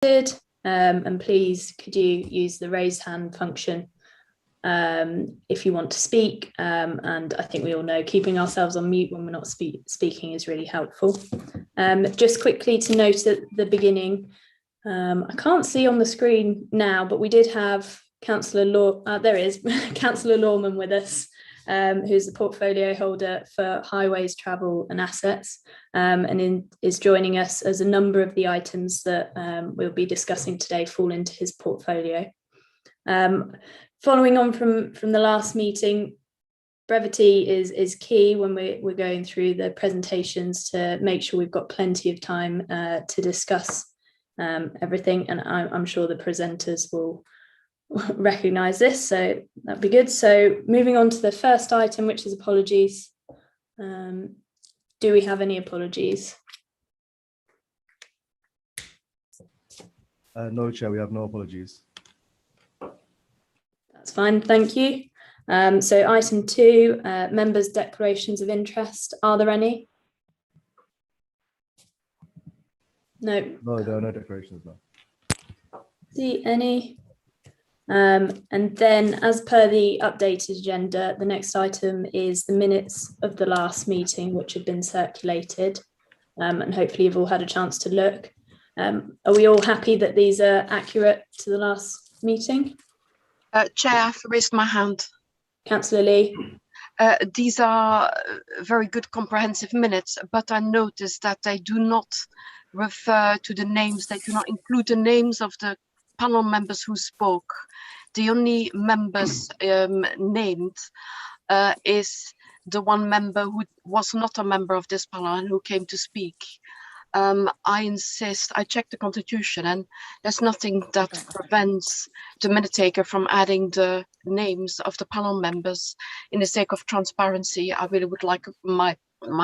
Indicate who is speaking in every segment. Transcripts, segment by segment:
Speaker 1: and please could you use the raise hand function if you want to speak, and I think we all know keeping ourselves on mute when we're not speaking is really helpful. Just quickly to note at the beginning, I can't see on the screen now, but we did have Councillor Councillor Lawman with us, who's the portfolio holder for highways, travel and assets, and is joining us as a number of the items that we'll be discussing today fall into his portfolio. Following on from the last meeting, brevity is key when we're going through the presentations to make sure we've got plenty of time to discuss everything, and I'm sure the presenters will recognise this, so that'd be good. So moving on to the first item, which is apologies. Do we have any apologies?
Speaker 2: No, Chair, we have no apologies.
Speaker 1: That's fine, thank you. So item 2, members' declarations of interest. Are there any? No. No,
Speaker 2: there are no declarations, no.
Speaker 1: See any? And then as per the updated agenda, the next item is the minutes of the last meeting, which have been circulated, and hopefully you've all had a chance to look. Are we all happy that these are accurate to the last meeting?
Speaker 3: Chair, I have raised my hand.
Speaker 1: Councillor Lee.
Speaker 3: These are very good comprehensive minutes, but I noticed that they do not refer to the names, they do not include the names of the panel members who spoke. The only members named is the one member who was not a member of this panel and who came to speak. I insist, I checked the constitution and there's nothing that prevents the minute taker from adding the names of the panel members. In the sake of transparency, I really would like my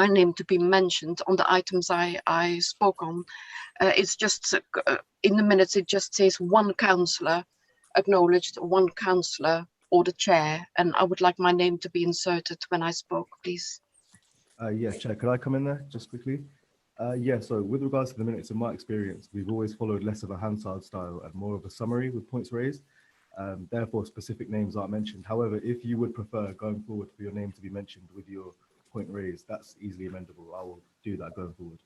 Speaker 3: name to be mentioned on the items I spoke on. It's just in the minutes, it just says one councillor acknowledged, one councillor or the chair, and I would like my name to be inserted when I spoke, please.
Speaker 2: Yes, Chair, could I come in there just quickly? Yeah, so with regards to the minutes, in my experience, we've always followed less of a Hansard style and more of a summary with points raised. Therefore, specific names aren't mentioned. However, if you would prefer going forward for your name to be mentioned with your point raised, that's easily amendable. I will do that going forward.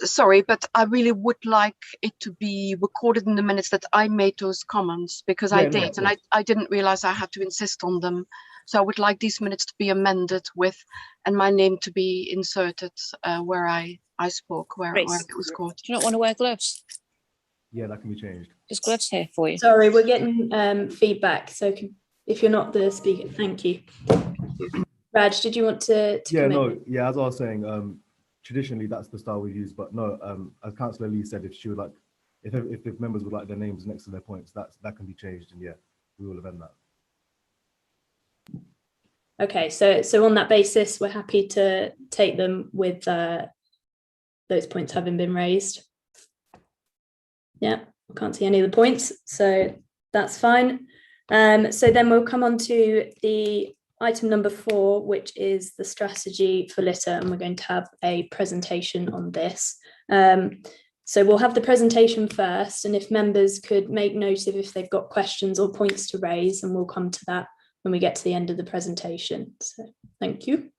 Speaker 3: Sorry, but I really would like it to be recorded in the minutes that I made those comments, because I did, and I didn't realize I had to insist on them. So I would like these minutes to be amended with, and my name to be inserted where I spoke, where it was called.
Speaker 4: Do you not want to wear gloves?
Speaker 2: Yeah, that can be changed.
Speaker 4: There's gloves here for you.
Speaker 1: Sorry, we're getting feedback. So if you're not the speaker, thank you. Raj, did you want to
Speaker 2: yeah, no, yeah, as I was saying, traditionally that's the style we use, but no, as Councillor Lee said, if she would like, if the members would like their names next to their points, that can be changed, and yeah, we will amend that.
Speaker 1: Okay, so on that basis, we're happy to take them with those points having been raised. Yeah, I can't see any of the points, so that's fine. So then we'll come on to the item number 4, which is the strategy for litter, and we're going to have a presentation on this. So we'll have the presentation first, and if members could make note of if they've got questions or points to raise, and we'll come to that when we get to the end of the presentation. So thank you.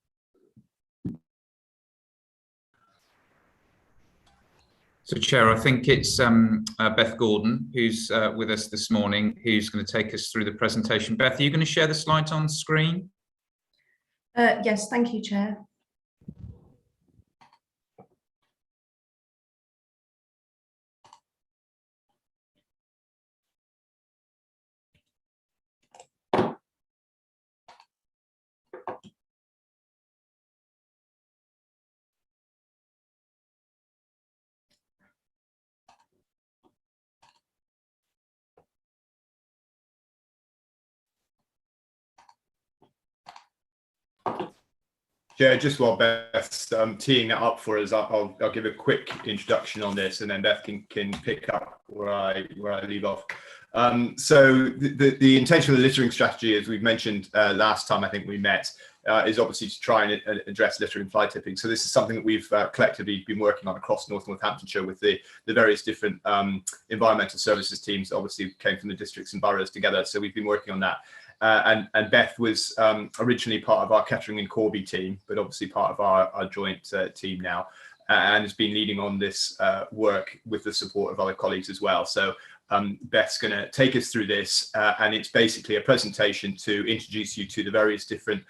Speaker 5: So Chair, I think it's Beth Gordon who's with us this morning, who's going to take us through the presentation. Beth, are you going to share the slides on screen?
Speaker 6: Yes, thank you, Chair.
Speaker 7: Chair, just while Beth's teeing that up for us, I'll give a quick introduction on this, and then Beth can pick up where I leave off. So the intention of the littering strategy, as we've mentioned last time I think we met, is obviously to try and address littering and fly tipping. So this is something that we've collectively been working on across Northamptonshire with the various different environmental services teams that obviously came from the districts and boroughs together. So we've been working on that. And Beth was originally part of our Kettering and Corby team, but obviously part of our joint team now, and has been leading on this work with the support of other colleagues as well. So Beth's going to take us through this, and it's basically a presentation to introduce you to the various different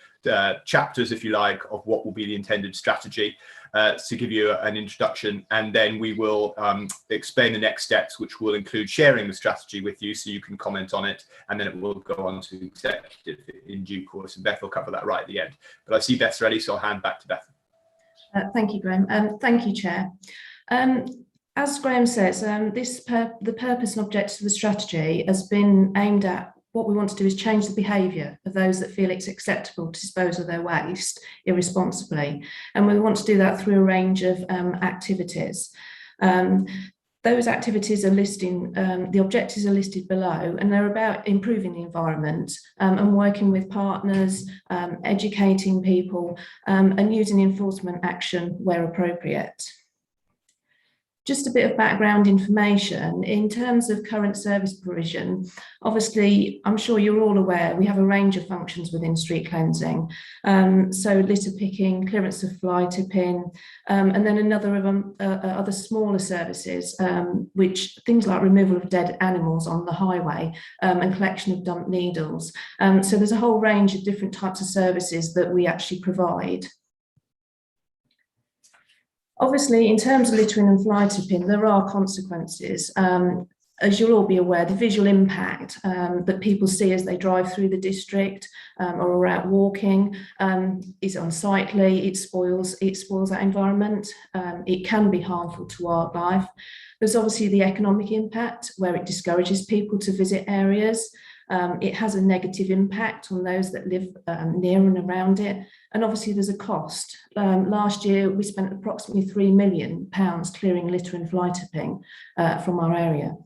Speaker 7: chapters, if you like, of what will be the intended strategy, to give you an introduction, and then we will explain the next steps, which will include sharing the strategy with you so you can comment on it, and then it will go on to executive in due course, and Beth will cover that right at the end. But I see Beth's ready, so I'll hand back to Beth.
Speaker 6: Thank you, Graham. Thank you, Chair. As Graham says, the purpose and objectives of the strategy has been aimed at what we want to do is change the behaviour of those that feel it's acceptable to dispose of their waste irresponsibly. And we want to do that through a range of activities. Those activities are the objectives are listed below, and they're about improving the environment and working with partners, educating people, and using enforcement action where appropriate. Just a bit of background information in terms of current service provision. Obviously, I'm sure you're all aware we have a range of functions within street cleansing. So litter picking, clearance of fly tipping, and then another of other smaller services, which things like removal of dead animals on the highway and collection of dumped needles. So there's a whole range of different types of services that we actually provide. Obviously, in terms of littering and fly tipping, there are consequences. As you'll all be aware, the visual impact that people see as they drive through the district or are out walking is unsightly. It spoils that environment. It can be harmful to wildlife. There's obviously the economic impact, where it discourages people to visit areas. It has a negative impact on those that live near and around it. And obviously there's a cost. Last year, we spent approximately £3 million clearing litter and fly tipping from our area.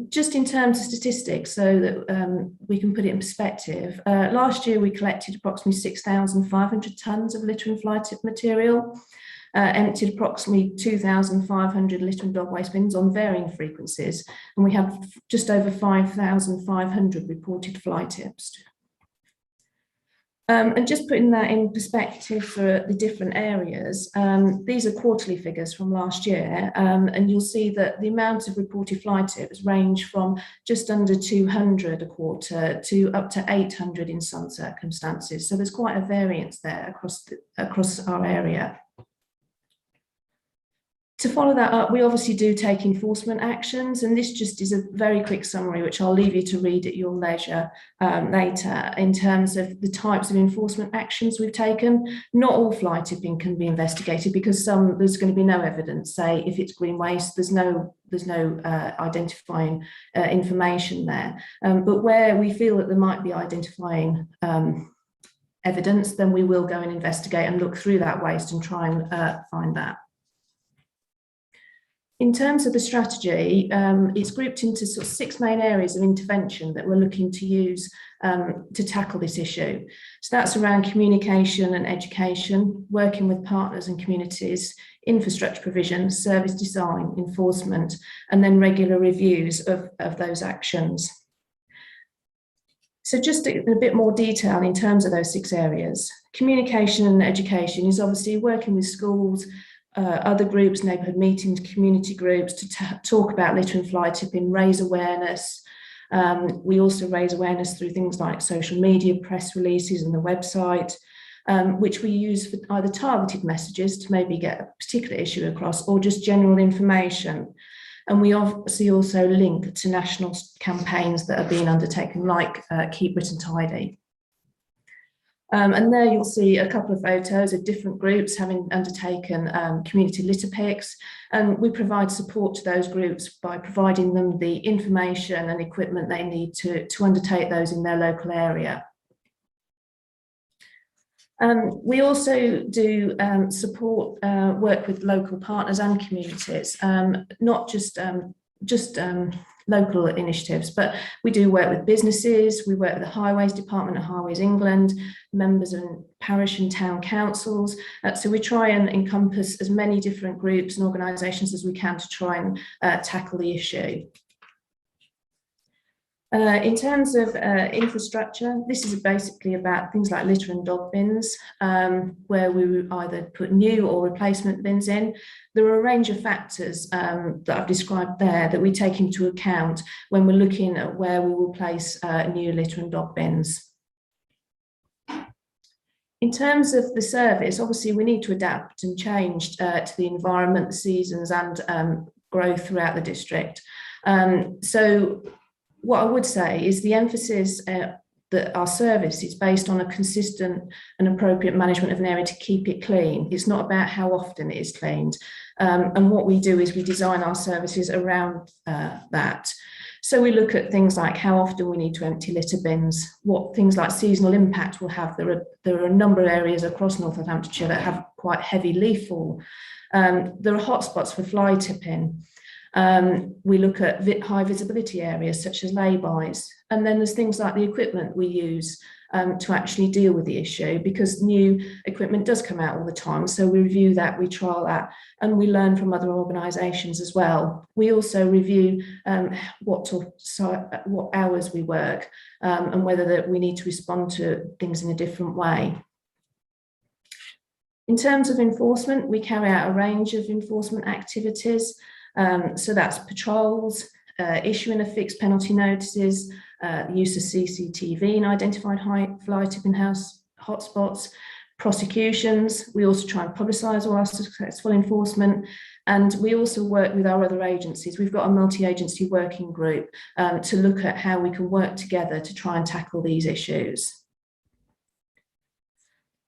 Speaker 6: Just in terms of statistics, so that we can put it in perspective, last year we collected approximately 6,500 tonnes of litter and fly tip material, emptied approximately 2,500 litter and dog waste bins on varying frequencies, and we have just over 5,500 reported fly tips. And just putting that in perspective for the different areas, these are quarterly figures from last year, and you'll see that the amount of reported fly tips range from just under 200 a quarter to up to 800 in some circumstances. So there's quite a variance there across our area. To follow that up, we obviously do take enforcement actions, and this just is a very quick summary, which I'll leave you to read at your leisure later, in terms of the types of enforcement actions we've taken. Not all fly tipping can be investigated because there's going to be no evidence. Say if it's green waste, there's no identifying information there. But where we feel that there might be identifying evidence, then we will go and investigate and look through that waste and try and find that. In terms of the strategy, it's grouped into sort of 6 main areas of intervention that we're looking to use to tackle this issue. So that's around communication and education, working with partners and communities, infrastructure provision, service design, enforcement, and then regular reviews of those actions. So just a bit more detail in terms of those 6 areas. Communication and education is obviously working with schools, other groups, neighbourhood meetings, community groups to talk about litter and fly tipping, raise awareness. We also raise awareness through things like social media, press releases and the website, which we use for either targeted messages to maybe get a particular issue across or just general information. And we obviously also link to national campaigns that are being undertaken, like Keep Britain Tidy. And there you'll see a couple of photos of different groups having undertaken community litter picks, and we provide support to those groups by providing them the information and equipment they need to undertake those in their local area. We also do support work with local partners and communities, not just local initiatives, but we do work with businesses, we work with the Highways Department of Highways England, members of parish and town councils. So we try and encompass as many different groups and organisations as we can to try and tackle the issue. In terms of infrastructure, this is basically about things like litter and dog bins, where we either put new or replacement bins in. There are a range of factors that I've described there that we take into account when we're looking at where we will place new litter and dog bins. In terms of the service, obviously we need to adapt and change to the environment, the seasons, and growth throughout the district. So what I would say is the emphasis that our service is based on a consistent and appropriate management of an area to keep it clean. It's not about how often it is cleaned. And what we do is we design our services around that. So we look at things like how often we need to empty litter bins, what things like seasonal impact will have. There are a number of areas across North Northamptonshire that have quite heavy leaf fall. There are hotspots for fly tipping. We look at high visibility areas such as lay-bys, and then there's things like the equipment we use to actually deal with the issue, because new equipment does come out all the time. So we review that, we trial that, and we learn from other organisations as well. We also review what hours we work and whether that we need to respond to things in a different way. In terms of enforcement, we carry out a range of enforcement activities. So that's patrols, issuing of fixed penalty notices, the use of CCTV in identified high fly tipping house hotspots, prosecutions. We also try and publicise all our successful enforcement, and we also work with our other agencies. We've got a multi-agency working group to look at how we can work together to try and tackle these issues.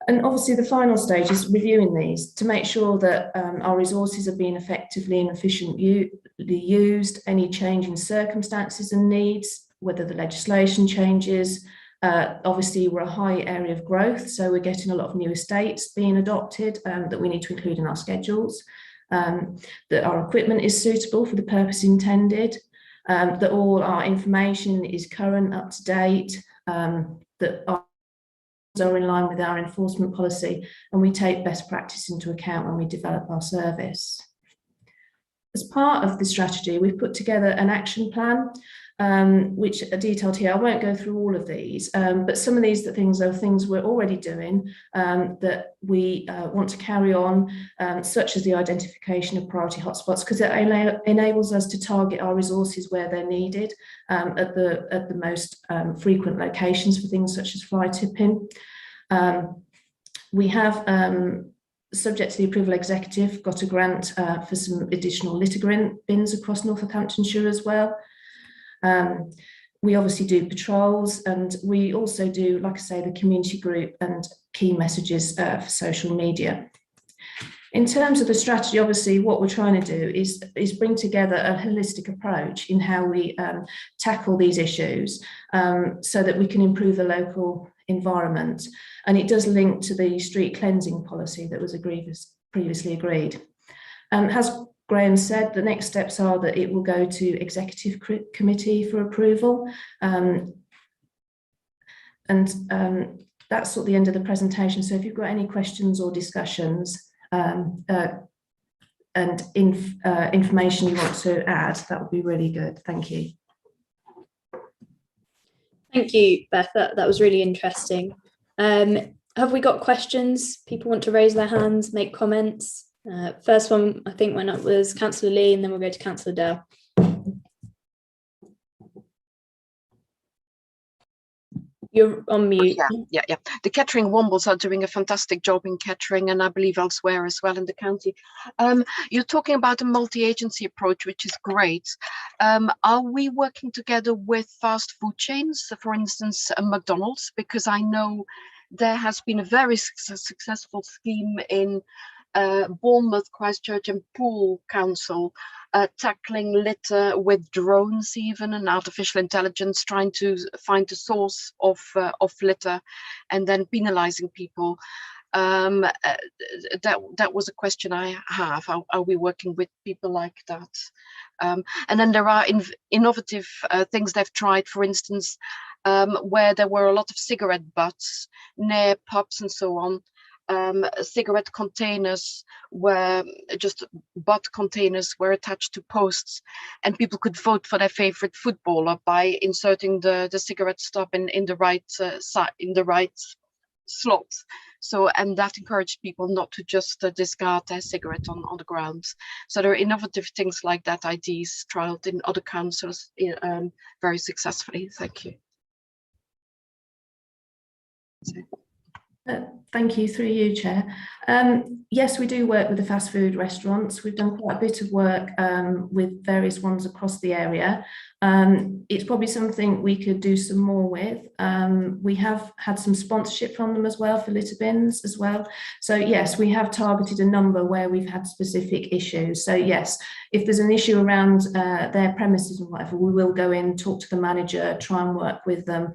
Speaker 6: And obviously the final stage is reviewing these to make sure that our resources are being effectively and efficiently used, any change in circumstances and needs, whether the legislation changes. Obviously we're a high area of growth, so we're getting a lot of new estates being adopted that we need to include in our schedules, that our equipment is suitable for the purpose intended, that all our information is current, up to date, that our are in line with our enforcement policy, and we take best practice into account when we develop our service. As part of the strategy, we've put together an action plan, which are detailed here. I won't go through all of these, but some of these things are things we're already doing that we want to carry on, such as the identification of priority hotspots, because it enables us to target our resources where they're needed at the most frequent locations for things such as fly tipping. We have, subject to the approval executive, got a grant for some additional litter bins across North Northamptonshire as well. We obviously do patrols, and we also do, like I say, the community group and key messages for social media. In terms of the strategy, obviously what we're trying to do is bring together a holistic approach in how we tackle these issues so that we can improve the local environment. And it does link to the street cleansing policy that was previously agreed. As Graham said, the next steps are that it will go to executive committee for approval. That's at the end of the presentation. So if you've got any questions or discussions and information you want to add, that would be really good. Thank you.
Speaker 1: Thank you, Beth. That was really interesting. Have we got questions? People want to raise their hands, make comments? First one I think went up was Councillor Lee, and then we'll go to Councillor Dale. You're on mute.
Speaker 3: Yeah. The Kettering Wombles are doing a fantastic job in Kettering, and I believe elsewhere as well in the county. You're talking about a multi-agency approach, which is great. Are we working together with fast food chains, for instance, McDonald's? Because I know there has been a very successful scheme in Bournemouth, Christchurch and Poole Council, tackling litter with drones even, and artificial intelligence, trying to find the source of litter and then penalising people. That was a question I have. Are we working with people like that? And then there are innovative things they've tried, for instance, where there were a lot of cigarette butts near pubs and so on. Cigarette containers were just butt containers were attached to posts, and people could vote for their favorite footballer by inserting the cigarette stub in the right slot. So, and that encouraged people not to just discard their cigarette on the ground. So there are innovative things like that, ideas trialed in other councils very successfully. Thank you.
Speaker 6: Thank you, through you, Chair. Yes, we do work with the fast food restaurants. We've done quite a bit of work with various ones across the area. It's probably something we could do some more with. We have had some sponsorship from them as well for litter bins as well. So yes, we have targeted a number where we've had specific issues. So yes, if there's an issue around their premises or whatever, we will go in, talk to the manager, try and work with them.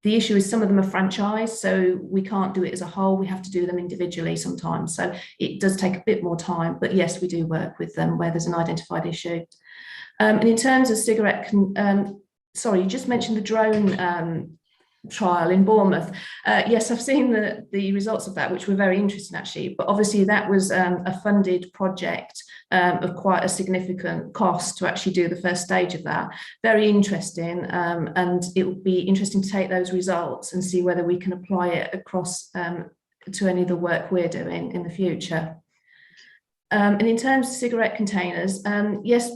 Speaker 6: The issue is some of them are franchised, so we can't do it as a whole. We have to do them individually sometimes. So it does take a bit more time, but yes, we do work with them where there's an identified issue. And in terms of cigarette, sorry, you just mentioned the drone trial in Bournemouth. Yes, I've seen the results of that, which were very interesting actually, but obviously that was a funded project of quite a significant cost to actually do the first stage of that. Very interesting, and it would be interesting to take those results and see whether we can apply it across to any of the work we're doing in the future. And in terms of cigarette containers, yes,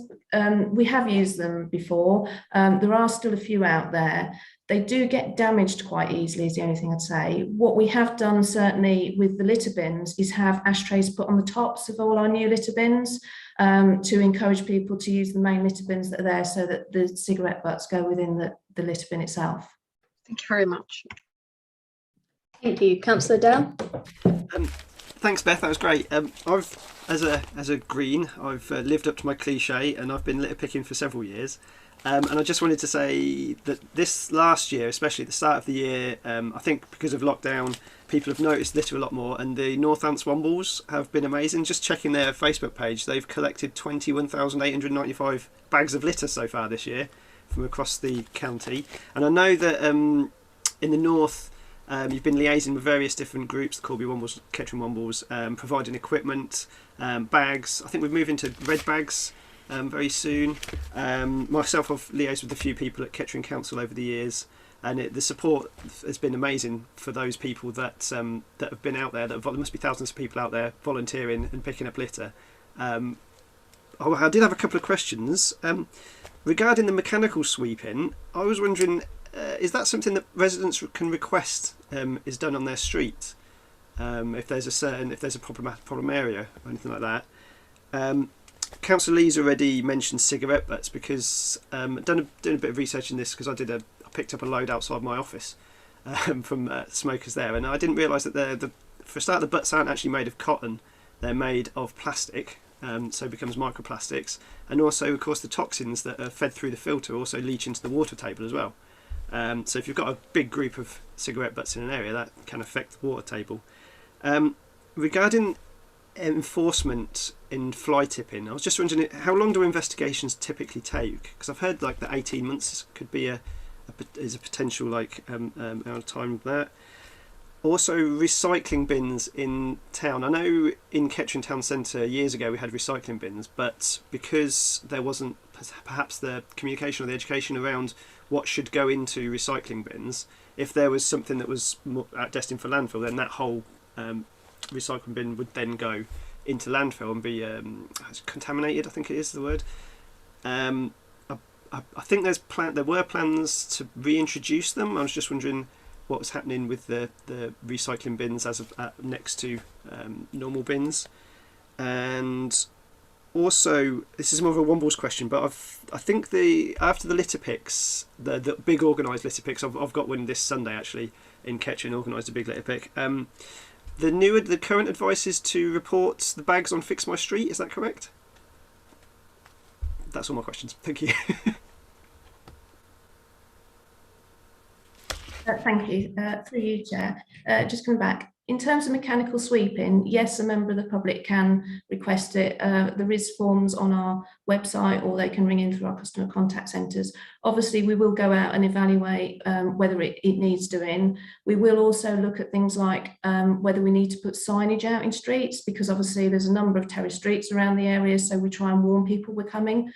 Speaker 6: we have used them before. There are still a few out there. They do get damaged quite easily, is the only thing I'd say. What we have done certainly with the litter bins is have ashtrays put on the tops of all our new litter bins to encourage people to use the main litter bins that are there so that the cigarette butts go within the litter bin itself.
Speaker 3: Thank you very much.
Speaker 1: Thank you. Councillor Dale?
Speaker 8: Thanks, Beth. That was great. I've, as a green, I've lived up to my cliche, and I've been litter picking for several years. And I just wanted to say that this last year, especially at the start of the year, I think because of lockdown, people have noticed litter a lot more, and the Northants Wombles have been amazing. Just checking their Facebook page, they've collected 21,895 bags of litter so far this year from across the county. And I know that in the north, you've been liaising with various different groups, the Corby Wombles, Kettering Wombles, providing equipment, bags. I think we're moving to red bags very soon. Myself, I've liaised with a few people at Kettering Council over the years, and the support has been amazing for those people that have been out there. There must be thousands of people out there volunteering and picking up litter. I did have a couple of questions regarding the mechanical sweeping. I was wondering, is that something that residents can request is done on their street if there's a problem area or anything like that? Councillor Lee's already mentioned cigarette butts, because doing a bit of research in this, because I picked up a load outside my office from smokers there, and I didn't realise that for a start, the butts aren't actually made of cotton; they're made of plastic, so it becomes microplastics, and also, of course, the toxins that are fed through the filter also leach into the water table as well. So if you've got a big group of cigarette butts in an area, that can affect the water table. Regarding enforcement in fly tipping, I was just wondering, how long do investigations typically take? Because I've heard like that 18 months could be is a potential amount of time of that. Also, recycling bins in town. I know in Kettering Town Centre years ago we had recycling bins, but because there wasn't perhaps the communication or the education around what should go into recycling bins, if there was something that was destined for landfill, then that whole recycling bin would then go into landfill and be contaminated, I think it is the word. I think there were plans to reintroduce them. I was just wondering what was happening with the recycling bins as of next to normal bins. And also, this is more of a Wombles question, but I think after the litter picks, the big organised litter picks, I've got one this Sunday actually in Kettering, organised a big litter pick. The current advice is to report the bags on Fix My Street. Is that correct? That's all my questions. Thank you.
Speaker 6: Thank you. Through you, Chair. Just coming back, In terms of mechanical sweeping, yes, a member of the public can request it. There is forms on our website, or they can ring in through our customer contact centres. Obviously, we will go out and evaluate whether it needs doing. We will also look at things like whether we need to put signage out in streets, because obviously there's a number of terrace streets around the area, so we try and warn people we're coming,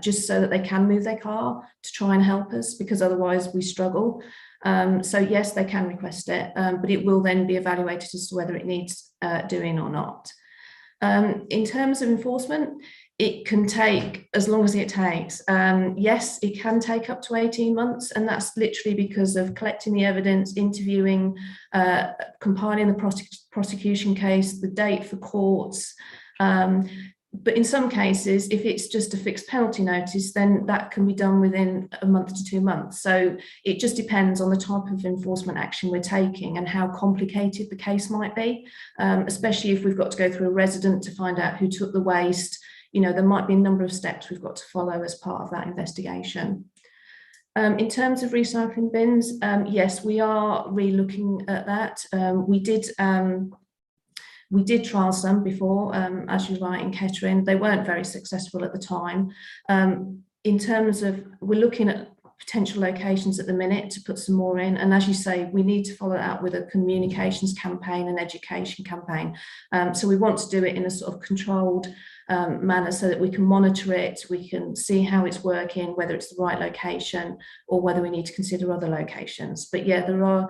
Speaker 6: just so that they can move their car to try and help us, because otherwise we struggle. So yes, they can request it, but it will then be evaluated as to whether it needs doing or not. In terms of enforcement, it can take as long as it takes. Yes, it can take up to 18 months, and that's literally because of collecting the evidence, interviewing, compiling the prosecution case, the date for courts. But in some cases, if it's just a fixed penalty notice, then that can be done within a month to 2 months. So it just depends on the type of enforcement action we're taking and how complicated the case might be, especially if we've got to go through a resident to find out who took the waste. You know, there might be a number of steps we've got to follow as part of that investigation. In terms of recycling bins, yes, we are re-looking at that. We did trial some before, as you're right, in Kettering. They weren't very successful at the time. In terms of, we're looking at potential locations at the minute to put some more in. And as you say, we need to follow that with a communications campaign and education campaign. So we want to do it in a sort of controlled manner so that we can monitor it, we can see how it's working, whether it's the right location or whether we need to consider other locations. But yeah, there are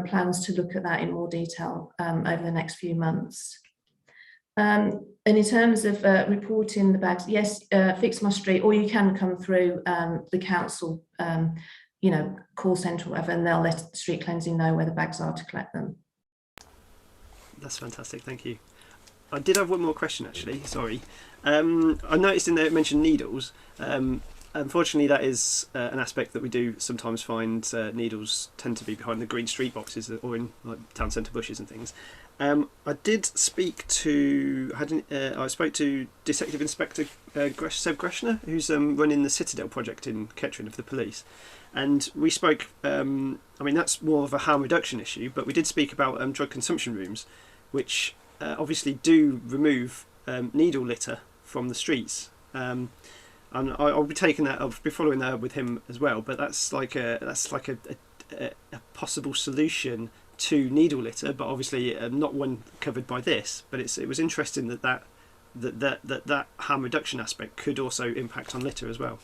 Speaker 6: plans to look at that in more detail over the next few months. And in terms of reporting the bags, yes, Fix My Street, or you can come through the council, you know, call centre or whatever, and they'll let street cleansing know where the bags are to collect them.
Speaker 8: That's fantastic, thank you. I did have one more question actually, sorry. I noticed in there it mentioned needles. Unfortunately, that is an aspect that we do sometimes find. Needles tend to be behind the green street boxes or in like town centre bushes and things. I did speak to, I spoke to Detective Inspector Seb Greshner, who's running the Citadel project in Kettering for the police. And we spoke, I mean, that's more of a harm reduction issue, but we did speak about drug consumption rooms, which obviously do remove needle litter from the streets. And I'll be taking that, I'll be following that up with him as well, but that's like a possible solution to needle litter, but obviously not one covered by this. But it was interesting that harm reduction aspect could also impact on litter as well.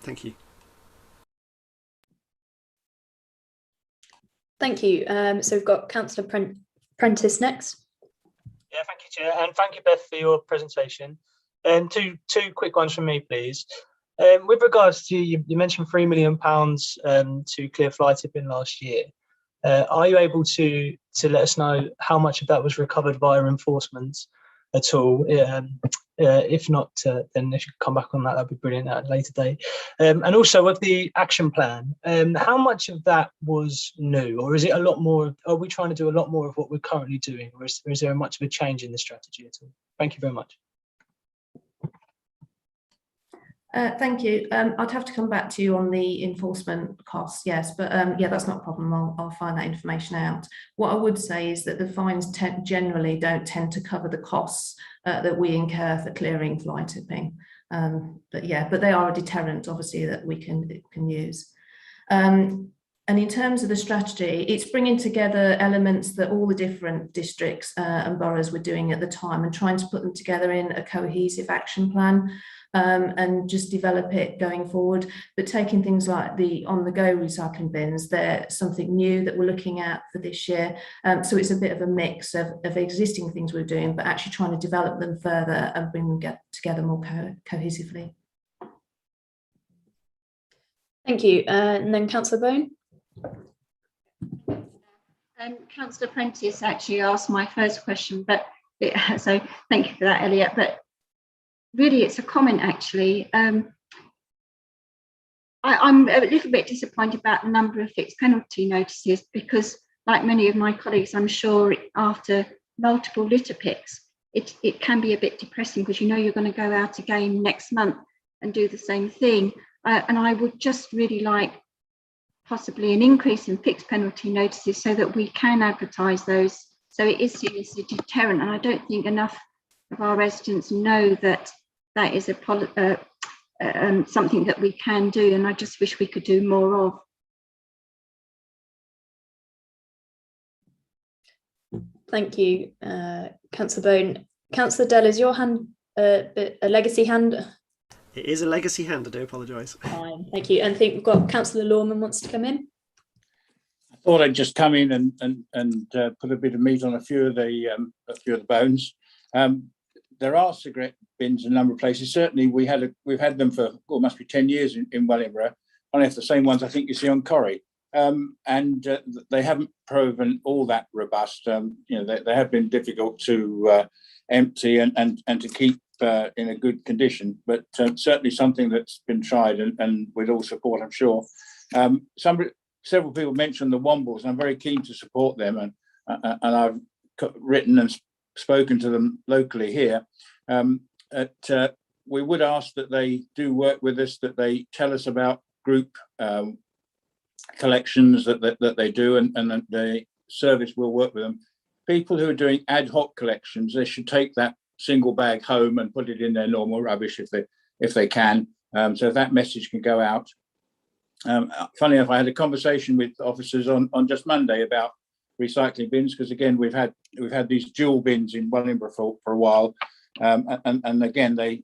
Speaker 8: Thank you.
Speaker 1: Thank you. So we've got Councillor Prentice next.
Speaker 9: Yeah, thank you, Chair, and thank you, Beth, for your presentation. Two quick ones from me, please. With regards to, you mentioned £3 million to clear fly tipping last year. Are you able to let us know how much of that was recovered via enforcement at all? If not, then if you could come back on that, that'd be brilliant at a later date. And also with the action plan, how much of that was new, or is it a lot more? Are we trying to do a lot more of what we're currently doing, or is there much of a change in the strategy at all? Thank you very much.
Speaker 6: Thank you. I'd have to come back to you on the enforcement costs, yes, but yeah, that's not a problem. I'll find that information out. What I would say is that the fines generally don't tend to cover the costs that we incur for clearing fly tipping. But yeah, but they are a deterrent, obviously, that we can use. And in terms of the strategy, it's bringing together elements that all the different districts and boroughs were doing at the time and trying to put them together in a cohesive action plan. And just develop it going forward, but taking things like the on-the-go recycling bins, they're something new that we're looking at for this year. So it's a bit of a mix of existing things we're doing, but actually trying to develop them further and bring them together more cohesively.
Speaker 1: Thank you. And then Councillor Bone.
Speaker 10: Councillor Prentice actually asked my first question, but so thank you for that, Elliot. But really, it's a comment, actually. I'm a little bit disappointed about the number of fixed penalty notices because, like many of my colleagues, I'm sure after multiple litter picks, it can be a bit depressing because you know you're going to go out again next month and do the same thing. And I would just really like possibly an increase in fixed penalty notices so that we can advertise those So it is seen as a deterrent, and I don't think enough of our residents know that that is something that we can do, and I just wish we could do more of.
Speaker 1: Thank you, Councillor Bone. Councillor Dell, is your hand a legacy hand?
Speaker 8: It is a legacy hand, I do apologise.
Speaker 1: Fine, thank you. And I think we've got Councillor Lorman wants to come in.
Speaker 11: I thought I'd just come in and put a bit of meat on a few of the bones. There are cigarette bins in a number of places. Certainly, we've had them for must be 10 years in Wellingborough. I have the same ones I think you see on Corrie, and they haven't proven all that robust. They have been difficult to empty and to keep in a good condition. But certainly something that's been tried and with all support, I'm sure. Several people mentioned the Wombles, and I'm very keen to support them, and I've written and spoken to them locally here. We would ask that they do work with us, that they tell us about group collections that they do, and that the service will work with them. People who are doing ad hoc collections, they should take that single bag home and put it in their normal rubbish if they can. So that message can go out. Funny enough, I had a conversation with officers on just Monday about recycling bins, because again we've had these dual bins in Wellingborough for a while, and again they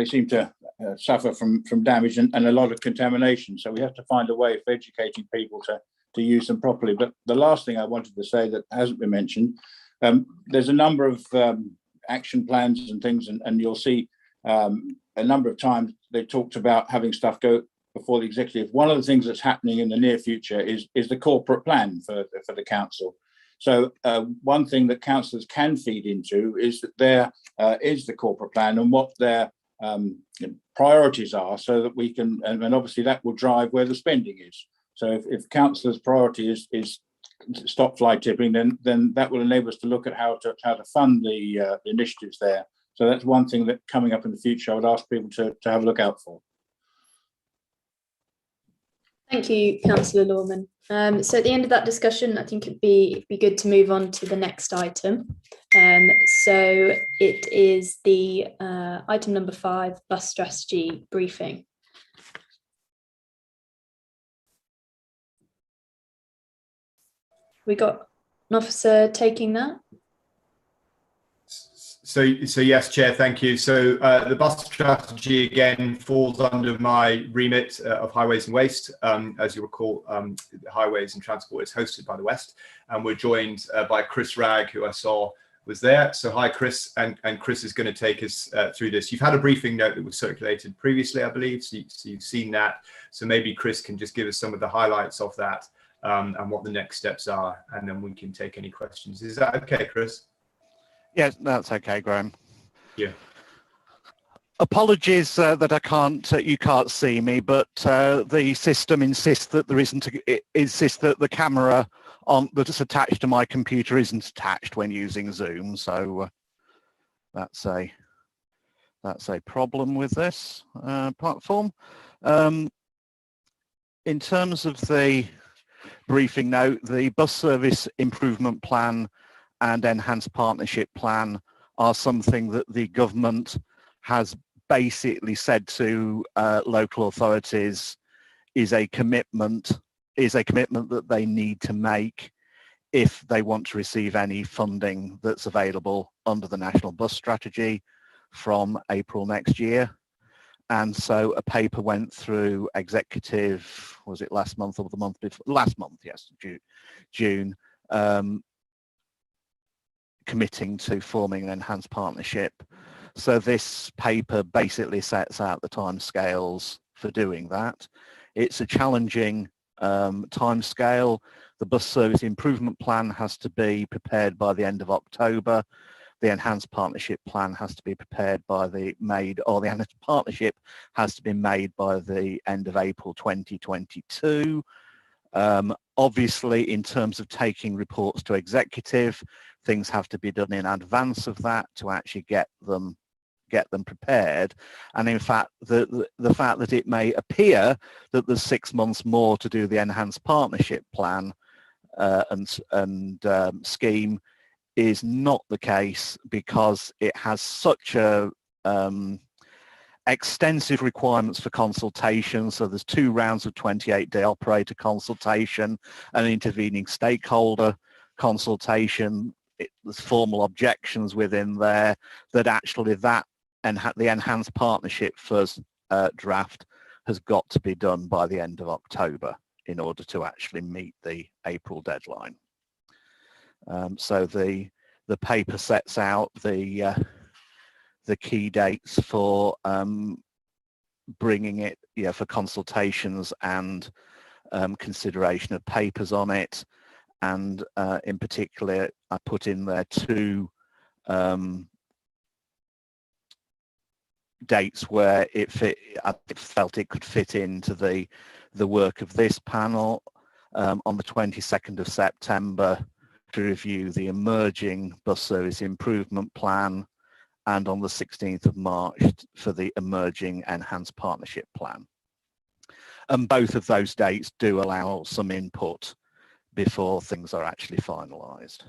Speaker 11: seem to suffer from damage and a lot of contamination. So we have to find a way of educating people to use them properly. But the last thing I wanted to say that hasn't been mentioned, there's a number of action plans and things, and you'll see a number of times they talked about having stuff go before the executive. One of the things that's happening in the near future is the corporate plan for the council. So one thing that councillors can feed into is that there is the corporate plan and what their priorities are, so that we can, and obviously that will drive where the spending is. So if councillors' priority is stop fly tipping, then that will enable us to look at how to fund the initiatives there. So that's one thing that coming up in the future I would ask people to have a look out for.
Speaker 1: Thank you, Councillor Lorman. So at the end of that discussion, I think it'd be good to move on to the next item. So it is the item number 5, bus strategy briefing. We got an officer taking that.
Speaker 7: So yes, Chair, thank you. So the bus strategy again falls under my remit of highways and waste. As you recall, highways and transport is hosted by the West, and we're joined by Chris Ragg, who I saw was there. So hi, Chris, and Chris is going to take us through this. You've had a briefing note that was circulated previously, I believe, so you've seen that. So maybe Chris can just give us some of the highlights of that and what the next steps are, and then we can take any questions. Is that okay, Chris?
Speaker 12: Yes, that's okay, Graham.
Speaker 7: Yeah.
Speaker 12: Apologies that you can't see me, but the system insists that the camera that's attached to my computer isn't attached when using Zoom. So that's a problem with this platform. In terms of the briefing note, the bus service improvement plan and enhanced partnership plan are something that the government has basically said to local authorities is a commitment that they need to make if they want to receive any funding that's available under the National Bus Strategy from April next year. And so a paper went through executive, was it last month or the month before? Last month, yes, June. Committing to forming an enhanced partnership. So this paper basically sets out the timescales for doing that. It's a challenging timescale. The bus service improvement plan has to be prepared by the end of October. The enhanced partnership plan has to be prepared by the enhanced partnership has to be made by the end of April 2022. Obviously, in terms of taking reports to executive, things have to be done in advance of that to actually get them prepared. And in fact, the fact that it may appear that there's 6 months more to do the enhanced partnership plan and scheme is not the case because it has such a extensive requirements for consultation. So there's 2 rounds of 28-day operator consultation, an intervening stakeholder consultation. There's formal objections within there that actually the enhanced partnership first draft has got to be done by the end of October in order to actually meet the April deadline. So the paper sets out the key dates for bringing it, for consultations and consideration of papers on it. And in particular, I put in there 2 dates where I felt it could fit into the work of this panel. On the 22nd of September to review the emerging bus service improvement plan, and on the 16th of March for the emerging enhanced partnership plan. And both of those dates do allow some input before things are actually finalised.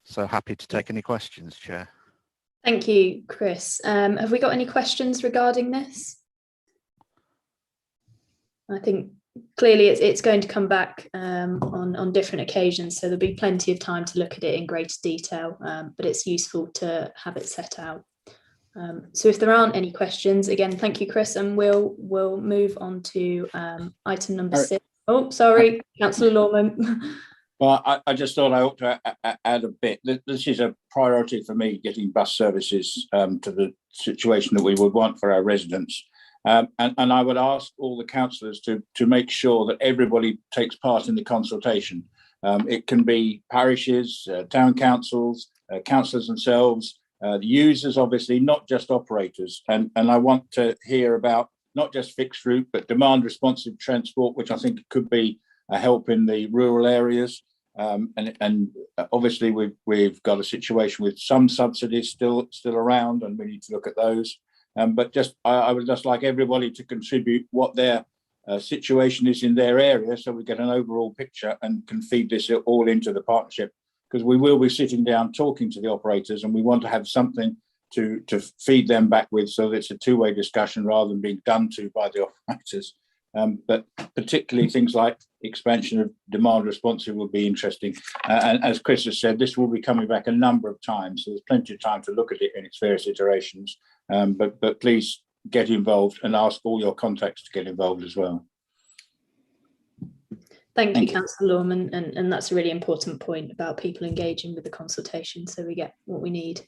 Speaker 12: So happy to take any questions, Chair.
Speaker 1: Thank you, Chris. Have we got any questions regarding this? I think clearly it's going to come back on different occasions, so there'll be plenty of time to look at it in greater detail, but it's useful to have it set out. So if there aren't any questions, again, thank you, Chris, and we'll move on to item number 6. Oh, sorry, Councillor Lorman.
Speaker 11: Well, I just thought I ought to add a bit. This is a priority for me, getting bus services to the situation that we would want for our residents. And I would ask all the councillors to make sure that everybody takes part in the consultation. It can be parishes, town councils, councillors themselves, the users, obviously, not just operators. And I want to hear about not just fixed route, but demand responsive transport, which I think could be a help in the rural areas. And obviously we've got a situation with some subsidies still around, and we need to look at those. But I would just like everybody to contribute what their situation is in their area, so we get an overall picture and can feed this all into the partnership, because we will be sitting down talking to the operators, and we want to have something to feed them back with, so that it's a two-way discussion rather than being done to by the operators. But particularly things like expansion of demand responsive will be interesting. And as Chris has said, this will be coming back a number of times, so there's plenty of time to look at it in its various iterations. But please get involved and ask all your contacts to get involved as well.
Speaker 1: Thank you, Councillor Lorman, and that's a really important point about people engaging with the consultation, so we get what we need.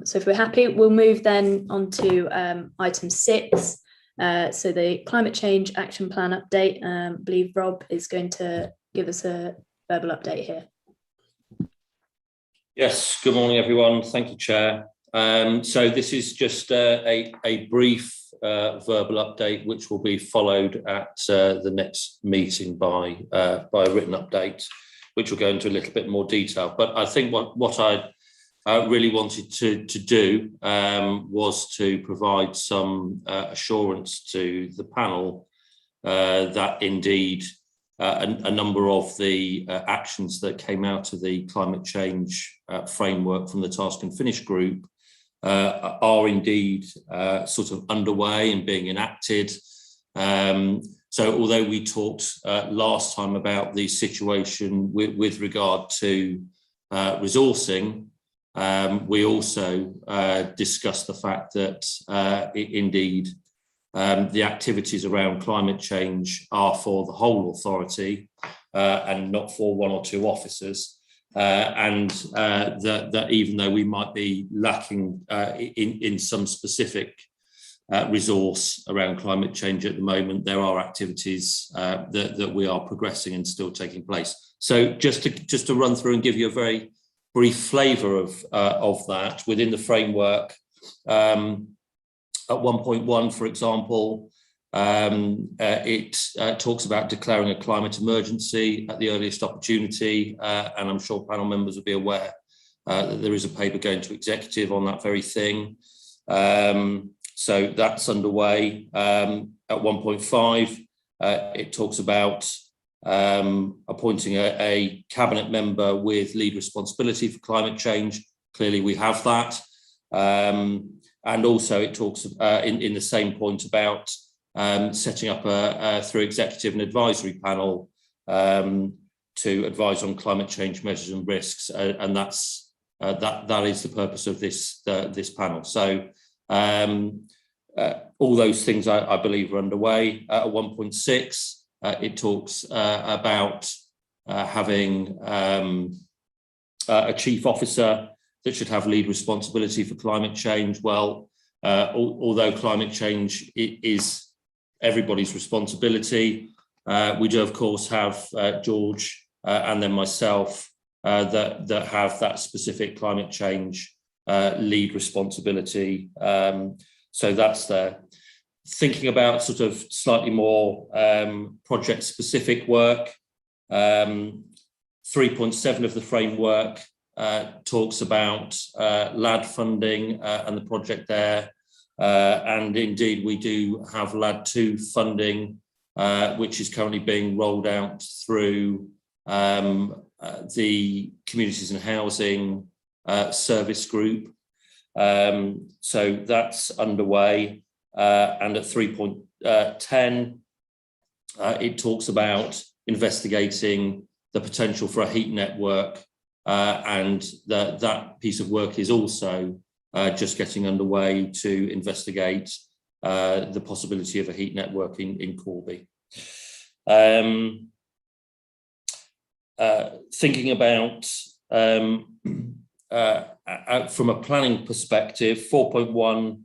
Speaker 1: So if we're happy, we'll move then on to item 6. So the Climate Change Action Plan update. I believe Rob is going to give us a verbal update here.
Speaker 13: Yes, good morning, everyone. Thank you, Chair. So this is just a brief verbal update, which will be followed at the next meeting by a written update, which will go into a little bit more detail. But I think what I really wanted to do was to provide some assurance to the panel that indeed a number of the actions that came out of the climate change framework from the Task and Finish group are indeed sort of underway and being enacted. So although we talked last time about the situation with regard to resourcing, we also discussed the fact that indeed the activities around climate change are for the whole authority and not for one or two officers, and that even though we might be lacking in some specific resource around climate change at the moment, there are activities that we are progressing and still taking place. So just to run through and give you a very brief flavour of that within the framework. At 1.1, for example, it talks about declaring a climate emergency at the earliest opportunity, and I'm sure panel members will be aware that there is a paper going to executive on that very thing. So that's underway. At 1.5, it talks about appointing a cabinet member with lead responsibility for climate change. Clearly we have that. And also it talks in the same point about setting up through executive and advisory panel to advise on climate change measures and risks, and that is the purpose of this panel. So all those things I believe are underway. At 1.6, it talks about having a chief officer that should have lead responsibility for climate change. Well, although climate change is everybody's responsibility, we do of course have George and then myself that have that specific climate change lead responsibility. So that's there. Thinking about sort of slightly more project specific work, 3.7 of the framework talks about LAD funding and the project there. And indeed, we do have LAD 2 funding, which is currently being rolled out through the Communities and Housing Service Group. So that's underway. And at 3.10, it talks about investigating the potential for a heat network, and that piece of work is also just getting underway to investigate the possibility of a heat network in Corby. Thinking about from a planning perspective, 4.1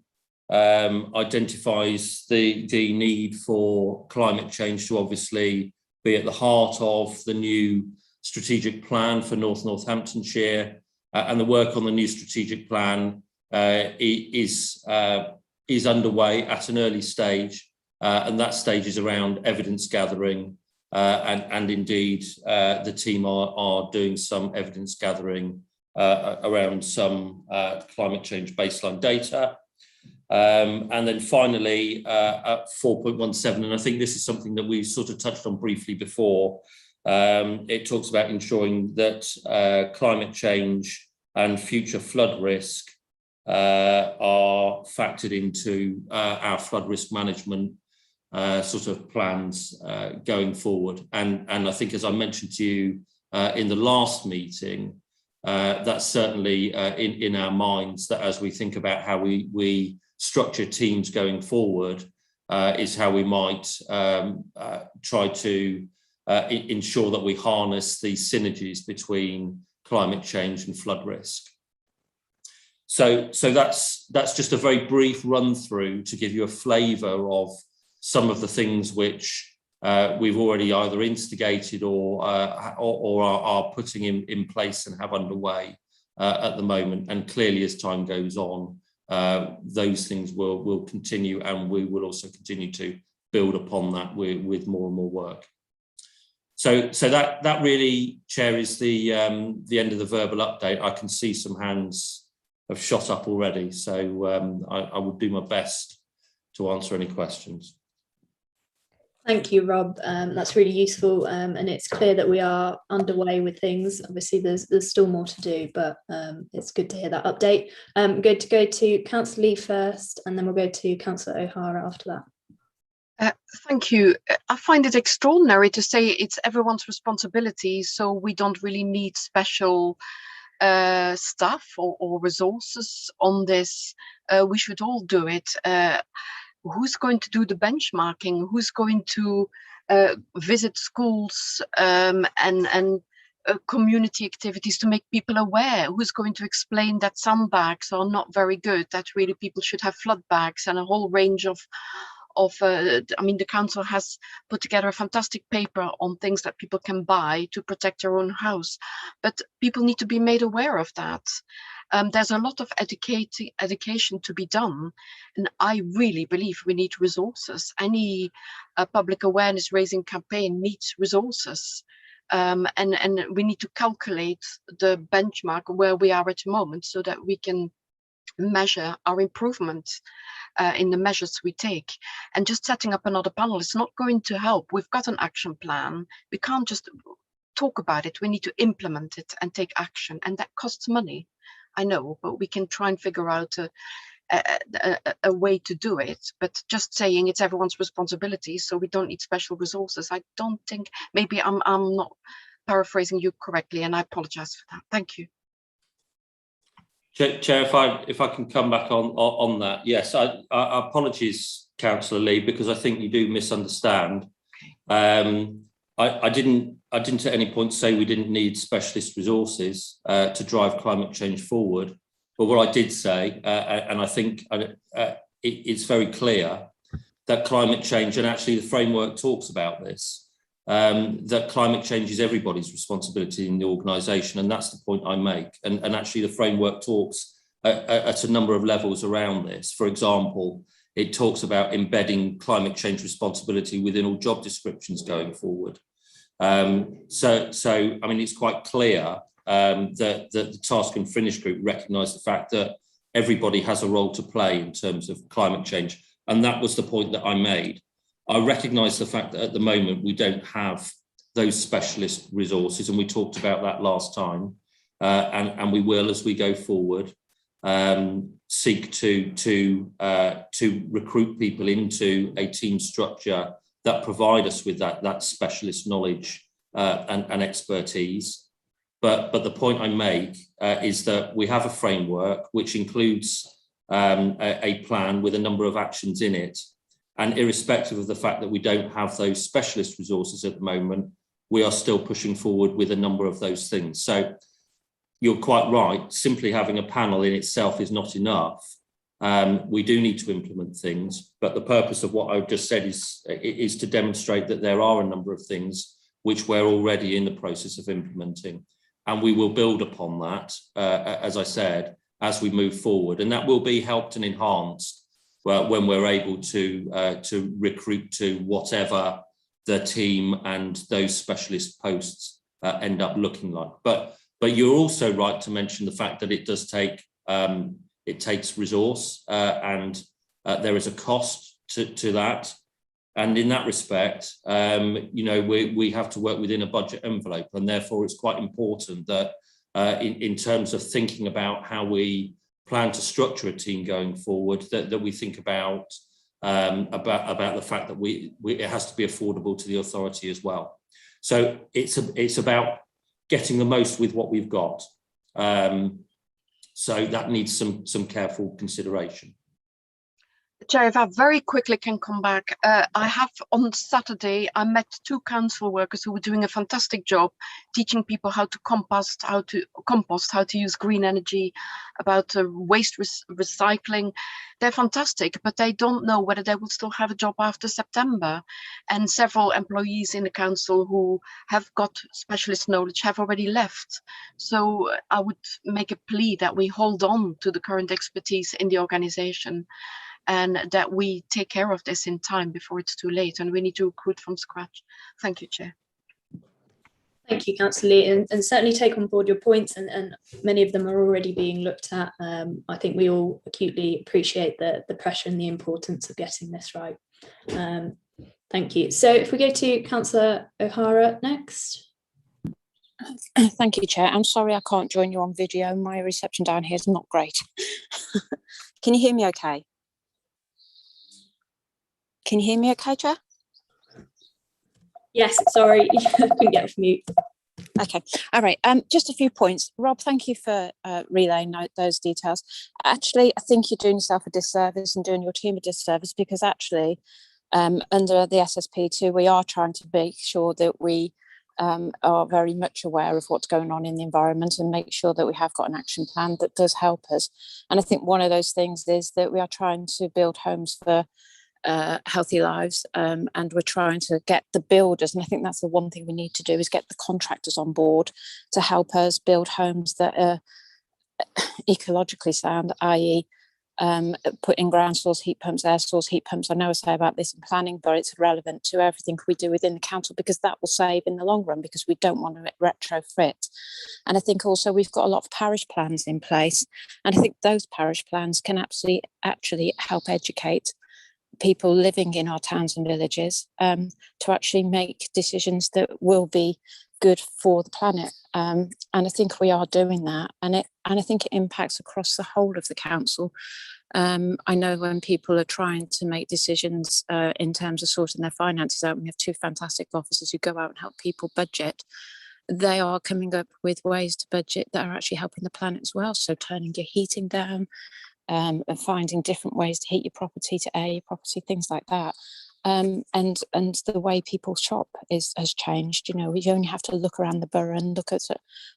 Speaker 13: identifies the need for climate change to obviously be at the heart of the new strategic plan for North Northamptonshire, and the work on the new strategic plan is underway at an early stage, and that stage is around evidence gathering, and indeed the team are doing some evidence gathering around some climate change baseline data. And then finally at 4.17, and I think this is something that we sort of touched on briefly before, it talks about ensuring that climate change and future flood risk are factored into our flood risk management sort of plans going forward. And I think, as I mentioned to you in the last meeting, that's certainly in our minds, that as we think about how we structure teams going forward, is how we might try to ensure that we harness the synergies between climate change and flood risk. So that's just a very brief run through to give you a flavour of some of the things which we've already either instigated or are putting in place and have underway at the moment. And clearly, as time goes on, those things will continue, and we will also continue to build upon that with more and more work. So that really, Chair, is the end of the verbal update. I can see some hands have shot up already, so I will do my best to answer any questions.
Speaker 1: Thank you, Rob. That's really useful, and it's clear that we are underway with things. Obviously, there's still more to do, but it's good to hear that update. I'm going to go to Councillor Lee first, and then we'll go to Councillor O'Hara after that.
Speaker 3: Thank you. I find it extraordinary to say it's everyone's responsibility, so we don't really need special staff or resources on this. We should all do it. Who's going to do the benchmarking? Who's going to visit schools and community activities to make people aware? Who's going to explain that sandbags are not very good, that really people should have flood bags, and a whole range of I mean, the council has put together a fantastic paper on things that people can buy to protect their own house, but people need to be made aware of that. There's a lot of education to be done, and I really believe we need resources. Any public awareness raising campaign needs resources, and we need to calculate the benchmark where we are at the moment so that we can measure our improvement in the measures we take. And just setting up another panel is not going to help. We've got an action plan. We can't just talk about it. We need to implement it and take action, and that costs money. I know, but we can try and figure out a way to do it. But just saying it's everyone's responsibility, so we don't need special resources, I don't think. Maybe I'm not paraphrasing you correctly, and I apologize for that. Thank you.
Speaker 13: Chair, if I can come back on that, yes, I apologies, Councillor Lee, because I think you do misunderstand. I didn't at any point say we didn't need specialist resources to drive climate change forward. But what I did say, and I think it's very clear that climate change, and actually the framework talks about this, that climate change is everybody's responsibility in the organisation, and that's the point I make. And actually the framework talks at a number of levels around this. For example, it talks about embedding climate change responsibility within all job descriptions going forward. So I mean, it's quite clear that the Task and Finish group recognise the fact that everybody has a role to play in terms of climate change. And that was the point that I made. I recognise the fact that at the moment we don't have those specialist resources, and we talked about that last time, and we will, as we go forward, seek to recruit people into a team structure that provide us with that specialist knowledge and expertise. But the point I make is that we have a framework which includes a plan with a number of actions in it. And irrespective of the fact that we don't have those specialist resources at the moment, we are still pushing forward with a number of those things. So you're quite right, simply having a panel in itself is not enough. We do need to implement things, but the purpose of what I've just said is to demonstrate that there are a number of things which we're already in the process of implementing. And we will build upon that, as I said, as we move forward. And that will be helped and enhanced when we're able to recruit to whatever the team and those specialist posts end up looking like. But you're also right to mention the fact that it does take it takes resource and there is a cost to that. And in that respect, you know, we have to work within a budget envelope, and therefore it's quite important that in terms of thinking about how we plan to structure a team going forward, that we think about the fact that it has to be affordable to the authority as well. So it's about getting the most with what we've got. So that needs some careful consideration.
Speaker 3: Chair, if I very quickly can come back, I have on Saturday, I met 2 council workers who were doing a fantastic job teaching people how to compost, how to use green energy, about waste recycling. They're fantastic, but they don't know whether they will still have a job after September. And several employees in the council who have got specialist knowledge have already left. So I would make a plea that we hold on to the current expertise in the organisation, and that we take care of this in time before it's too late, and we need to recruit from scratch. Thank you, Chair.
Speaker 1: Thank you, Councillor Lee, and certainly take on board your points, and many of them are already being looked at. I think we all acutely appreciate the pressure and the importance of getting this right. Thank you. So if we go to Councillor O'Hara next.
Speaker 4: Thank you, Chair. I'm sorry I can't join you on video. My reception down here is not great. Can you hear me okay? Can you hear me okay, Chair?
Speaker 1: Yes, sorry, couldn't get off mute.
Speaker 4: Okay, all right. Just a few points. Rob, thank you for relaying those details. Actually, I think you're doing yourself a disservice and doing your team a disservice, because actually, under the SSP2, we are trying to make sure that we are very much aware of what's going on in the environment and make sure that we have got an action plan that does help us. And I think one of those things is that we are trying to build homes for healthy lives, and we're trying to get the builders, and I think that's the one thing we need to do, is get the contractors on board to help us build homes that are ecologically sound, i.e. put in ground source heat pumps, air source heat pumps. I know I say about this in planning, but it's relevant to everything we do within the council, because that will save in the long run, because we don't want to retrofit. And I think also we've got a lot of parish plans in place, and I think those parish plans can actually help educate people living in our towns and villages to actually make decisions that will be good for the planet. And I think we are doing that, and I think it impacts across the whole of the council. I know when people are trying to make decisions in terms of sorting their finances out, we have two fantastic officers who go out and help people budget. They are coming up with ways to budget that are actually helping the planet as well. So turning your heating down, and finding different ways to heat your property, to air your property, things like that. And the way people shop has changed. You know, we only have to look around the borough and look at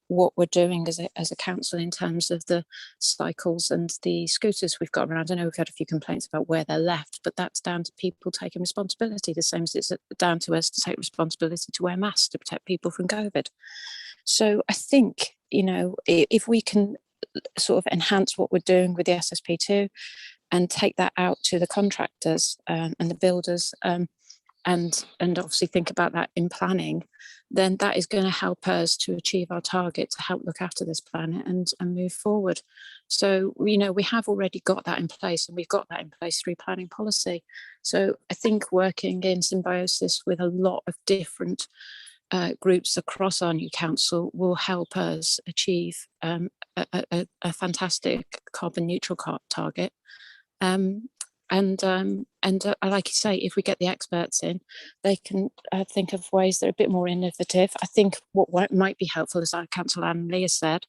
Speaker 4: what we're doing as a council in terms of the cycles and the scooters we've got around. I know we've had a few complaints about where they're left, but that's down to people taking responsibility, the same as it's down to us to take responsibility to wear masks to protect people from COVID. So I think, you know, if we can sort of enhance what we're doing with the SSP2 and take that out to the contractors and the builders, and obviously think about that in planning, then that is going to help us to achieve our target to help look after this planet and move forward. So, you know, we have already got that in place, and we've got that in place through planning policy. So I think working in symbiosis with a lot of different groups across our new council will help us achieve a fantastic carbon neutral target. And like you say, if we get the experts in, they can think of ways that are a bit more innovative. I think what might be helpful, as our councillor Anne Lee has said,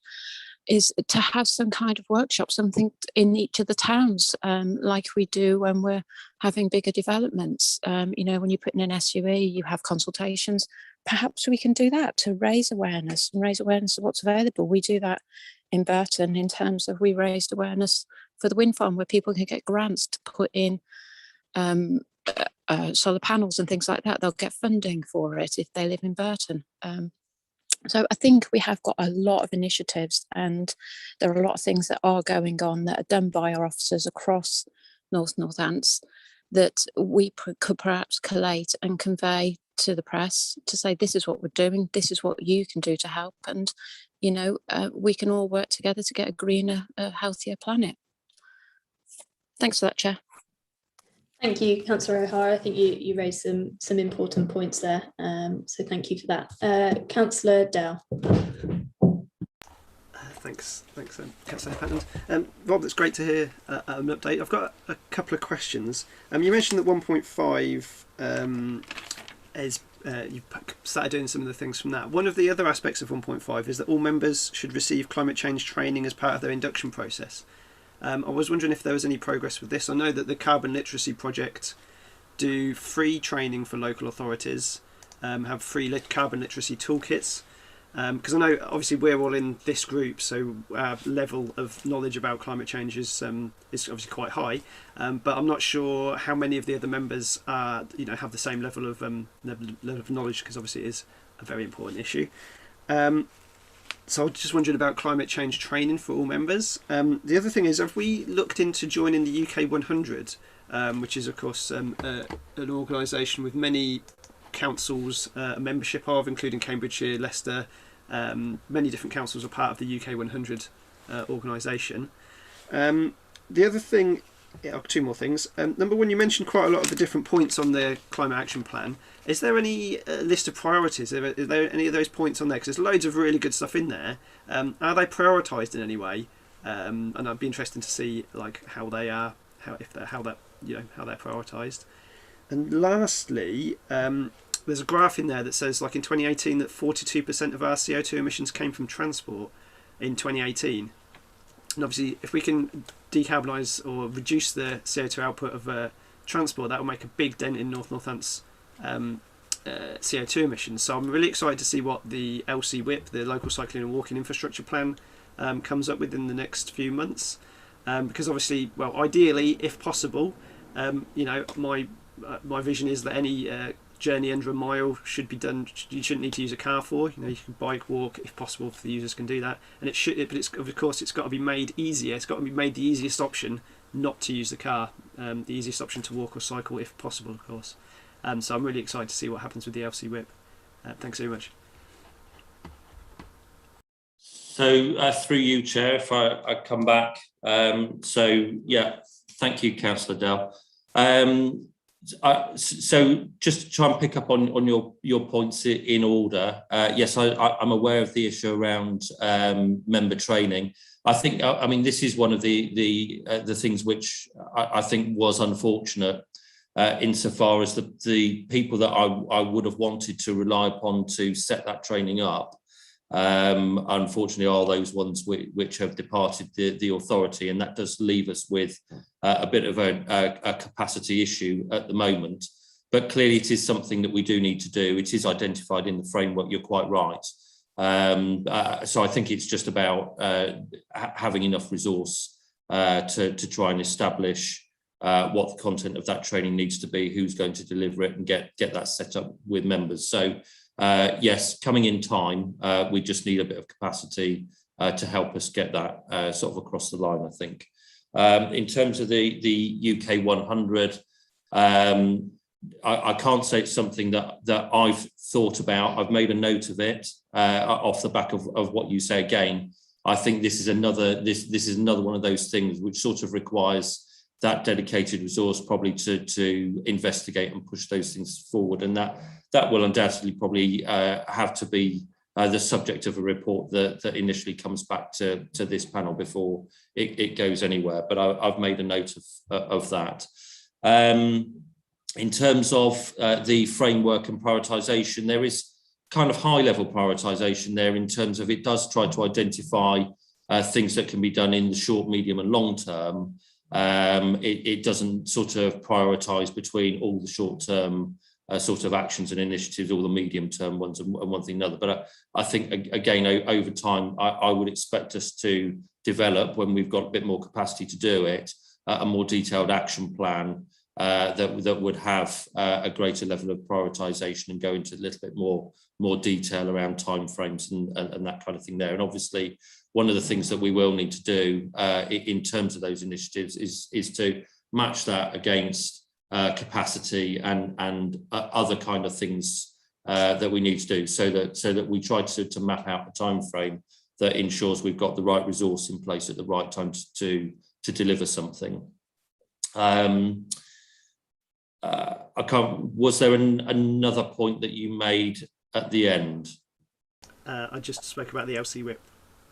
Speaker 4: is to have some kind of workshop, something in each of the towns, like we do when we're having bigger developments. You know, when you put in an SUE, you have consultations. Perhaps we can do that to raise awareness of what's available. We do that in Burton in terms of, we raised awareness for the wind farm, where people can get grants to put in solar panels and things like that. They'll get funding for it if they live in Burton. So I think we have got a lot of initiatives, and there are a lot of things that are going on that are done by our officers across Northants that we could perhaps collate and convey to the press to say, this is what we're doing, this is what you can do to help, and you know, we can all work together to get a greener, healthier planet. Thanks for that, Chair.
Speaker 1: Thank you, Councillor O'Hara. I think you raised some important points there. So thank you for that. Councillor Dow.
Speaker 8: Thanks, Councillor Patton. Rob, it's great to hear an update. I've got a couple of questions. You mentioned that 1.5 is you've started doing some of the things from that. One of the other aspects of 1.5 is that all members should receive climate change training as part of their induction process. I was wondering if there was any progress with this. I know that the Carbon Literacy Project do free training for local authorities, have free carbon literacy toolkits, because I know obviously we're all in this group, so our level of knowledge about climate change is obviously quite high, but I'm not sure how many of the other members have the same level of knowledge, because obviously it is a very important issue. So I was just wondering about climate change training for all members. The other thing is, have we looked into joining the UK 100, which is of course an organisation with many councils a membership of, including Cambridgeshire, Leicester. Many different councils are part of the UK 100 organisation. The other thing, two more things. Number one, you mentioned quite a lot of the different points on the climate action plan. Is there any list of priorities? Are there any of those points on there? Because there's loads of really good stuff in there. Are they prioritised in any way? And I'd be interested to see like how they are, how they're prioritised. And lastly, there's a graph in there that says, like in 2018, that 42% of our CO2 emissions came from transport in 2018. And obviously, if we can decarbonise or reduce the CO2 output of transport, that will make a big dent in Northants' CO2 emissions. So I'm really excited to see what the LC WIP, the Local Cycling and Walking Infrastructure Plan, comes up with in the next few months. Because obviously, well, ideally, if possible, my vision is that any journey under a mile should be done. You shouldn't need to use a car for. You can bike, walk, if possible, if the users can do that. And it should, but of course it's got to be made easier. It's got to be made the easiest option not to use the car, the easiest option to walk or cycle if possible, of course. So I'm really excited to see what happens with the LC whip. Thanks very much.
Speaker 13: So through you, Chair, if I come back. So yeah, thank you, Councillor Dell. So just to try and pick up on your points in order. Yes, I'm aware of the issue around member training. I think, I mean, this is one of the things which I think was unfortunate insofar as the people that I would have wanted to rely upon to set that training up, unfortunately, are those ones which have departed the authority, and that does leave us with a bit of a capacity issue at the moment. But clearly, it is something that we do need to do. It is identified in the framework. You're quite right. So I think it's just about having enough resource to try and establish what the content of that training needs to be, who's going to deliver it, and get that set up with members. So yes, coming in time, we just need a bit of capacity to help us get that sort of across the line, I think. In terms of the UK 100, I can't say it's something that I've thought about. I've made a note of it off the back of what you say. Again, I think this is another one of those things which sort of requires that dedicated resource probably to investigate and push those things forward, and that will undoubtedly probably have to be the subject of a report that initially comes back to this panel before it goes anywhere. But I've made a note of that. In terms of the framework and prioritisation, there is kind of high-level prioritisation there in terms of it does try to identify things that can be done in the short, medium and long term. It doesn't sort of prioritise between all the short-term sort of actions and initiatives, all the medium-term ones and one thing or another. But I think, again, over time, I would expect us to develop, when we've got a bit more capacity to do it, a more detailed action plan that would have a greater level of prioritisation and go into a little bit more detail around timeframes and that kind of thing there. And obviously, one of the things that we will need to do in terms of those initiatives is to match that against capacity and other kind of things that we need to do, so that we try to map out a time frame that ensures we've got the right resource in place at the right time to deliver something. Was there another point that you made at the end?
Speaker 8: I just spoke about the LC whip.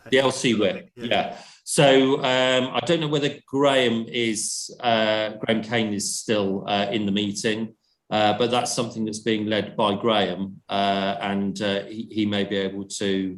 Speaker 13: The LC whip, yeah. So I don't know whether Graham Kane is still in the meeting, but that's something that's being led by Graham, and he may be able to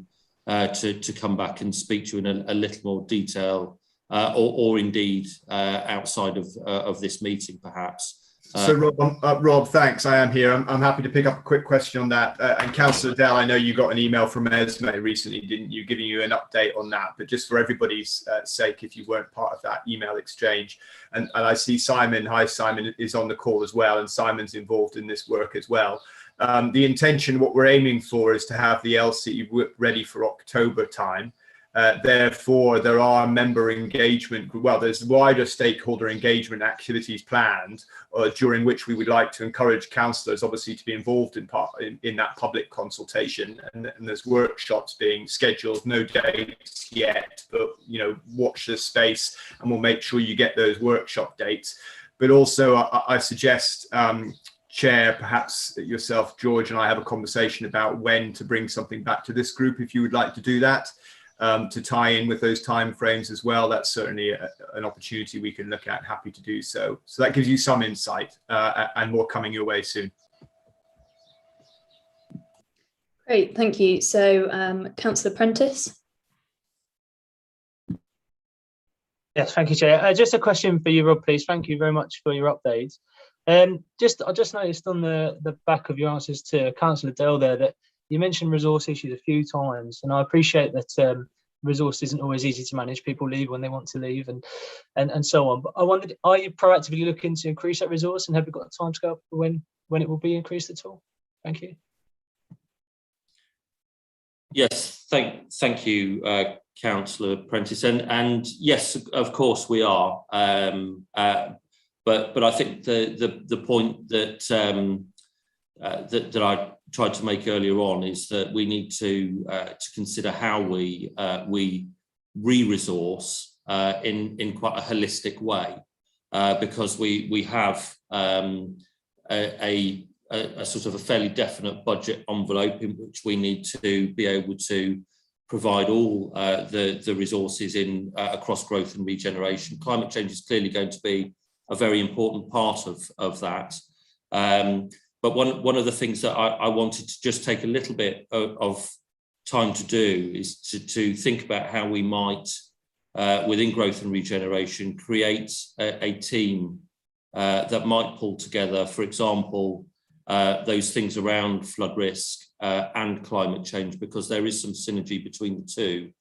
Speaker 13: come back and speak to you in a little more detail, or indeed outside of this meeting, perhaps.
Speaker 7: So Rob, thanks. I am here. I'm happy to pick up a quick question on that. And Councillor Dell, I know you got an email from Esme recently, didn't you, giving you an update on that? But just for everybody's sake, if you weren't part of that email exchange, and I see Simon, hi Simon, is on the call as well, and Simon's involved in this work as well. The intention, what we're aiming for, is to have the LC ready for October time. Therefore, there are member engagement, well, there's wider stakeholder engagement activities planned during which we would like to encourage councillors, obviously, to be involved in that public consultation. And there's workshops being scheduled, no dates yet, but, watch this space and we'll make sure you get those workshop dates. But also, I suggest, Chair, perhaps yourself, George, and I have a conversation about when to bring something back to this group, if you would like to do that. To tie in with those timeframes as well. That's certainly an opportunity we can look at. Happy to do so. So that gives you some insight, and more coming your way soon.
Speaker 1: Great, thank you. So Councillor Prentice.
Speaker 9: Yes, thank you, Chair. Just a question for you, Rob, please. Thank you very much for your update. I just noticed on the back of your answers to Councillor Dell there that you mentioned resource issues a few times, and I appreciate that resource isn't always easy to manage. People leave when they want to leave and so on. But I wondered, are you proactively looking to increase that resource, and have you got a timescale for when when it will be increased at all? Thank you.
Speaker 13: Yes, thank you, Councillor Prentice, and yes, of course we are. But I think the point that that I tried to make earlier on is that we need to consider how we re-resource in quite a holistic way, because we have a sort of a fairly definite budget envelope in which we need to be able to provide all the resources in across growth and regeneration. Climate change is clearly going to be a very important part of that. But one of the things that I wanted to just take a little bit of time to do is to think about how we might, within growth and regeneration, create a team that might pull together, for example, those things around flood risk and climate change, because there is some synergy between the two,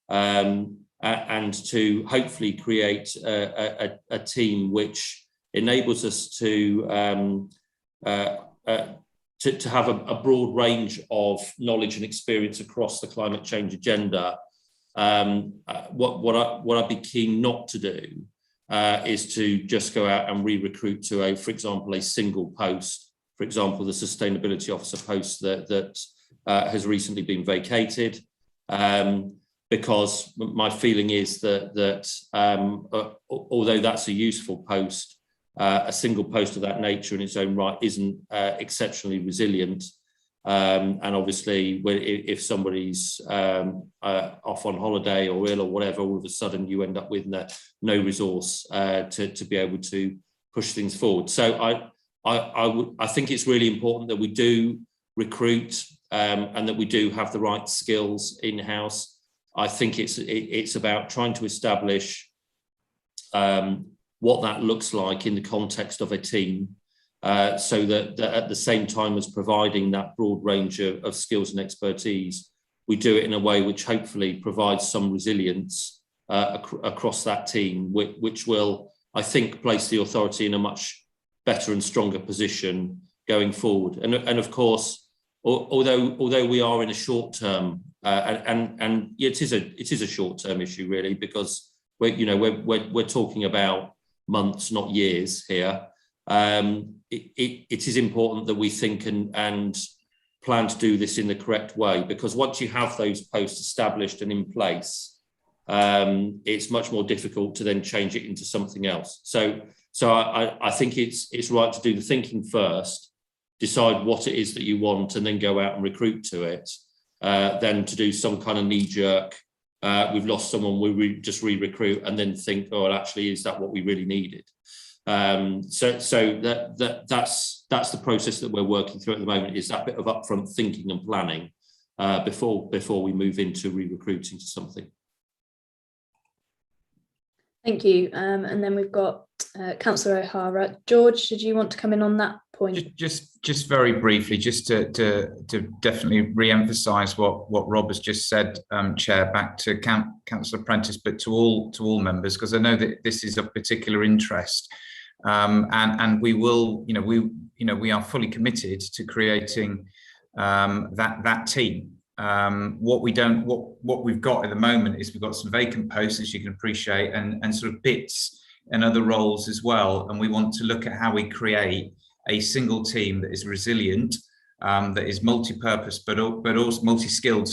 Speaker 13: and to hopefully create a team which enables us to have a broad range of knowledge and experience across the climate change agenda. What I'd be keen not to do is to just go out and re-recruit to for example, a single post. For example, the sustainability officer post that has recently been vacated, because my feeling is that although that's a useful post, a single post of that nature in its own right isn't exceptionally resilient. And obviously, if somebody's off on holiday or ill or whatever, all of a sudden you end up with no resource to be able to push things forward. So I think it's really important that we do recruit and that we do have the right skills in-house. I think it's about trying to establish what that looks like in the context of a team, so that at the same time as providing that broad range of skills and expertise, we do it in a way which hopefully provides some resilience across that team, which will, I think, place the authority in a much better and stronger position going forward. And of course, although we are in a short term, and it is a short term issue really, because we're talking about months, not years here. It is important that we think and plan to do this in the correct way, because once you have those posts established and in place, it's much more difficult to then change it into something else. So I think it's right to do the thinking first, decide what it is that you want, and then go out and recruit to it, than to do some kind of knee-jerk, we've lost someone, we just re-recruit, and then think, oh, well, actually, is that what we really needed? So that's the process that we're working through at the moment, is that bit of upfront thinking and planning before we move into re-recruiting to something.
Speaker 1: Thank you. And then we've got Councillor O'Hara. George, did you want to come in on that point?
Speaker 5: Just very briefly, just to definitely re-emphasise what Rob has just said, Chair, back to Councillor Prentice, but to all members, because I know that this is of particular interest, and we will, we are fully committed to creating that team. What we've got at the moment is we've got some vacant posts, as you can appreciate, and sort of bits and other roles as well. And we want to look at how we create a single team that is resilient, that is multi-purpose, but also multi-skilled,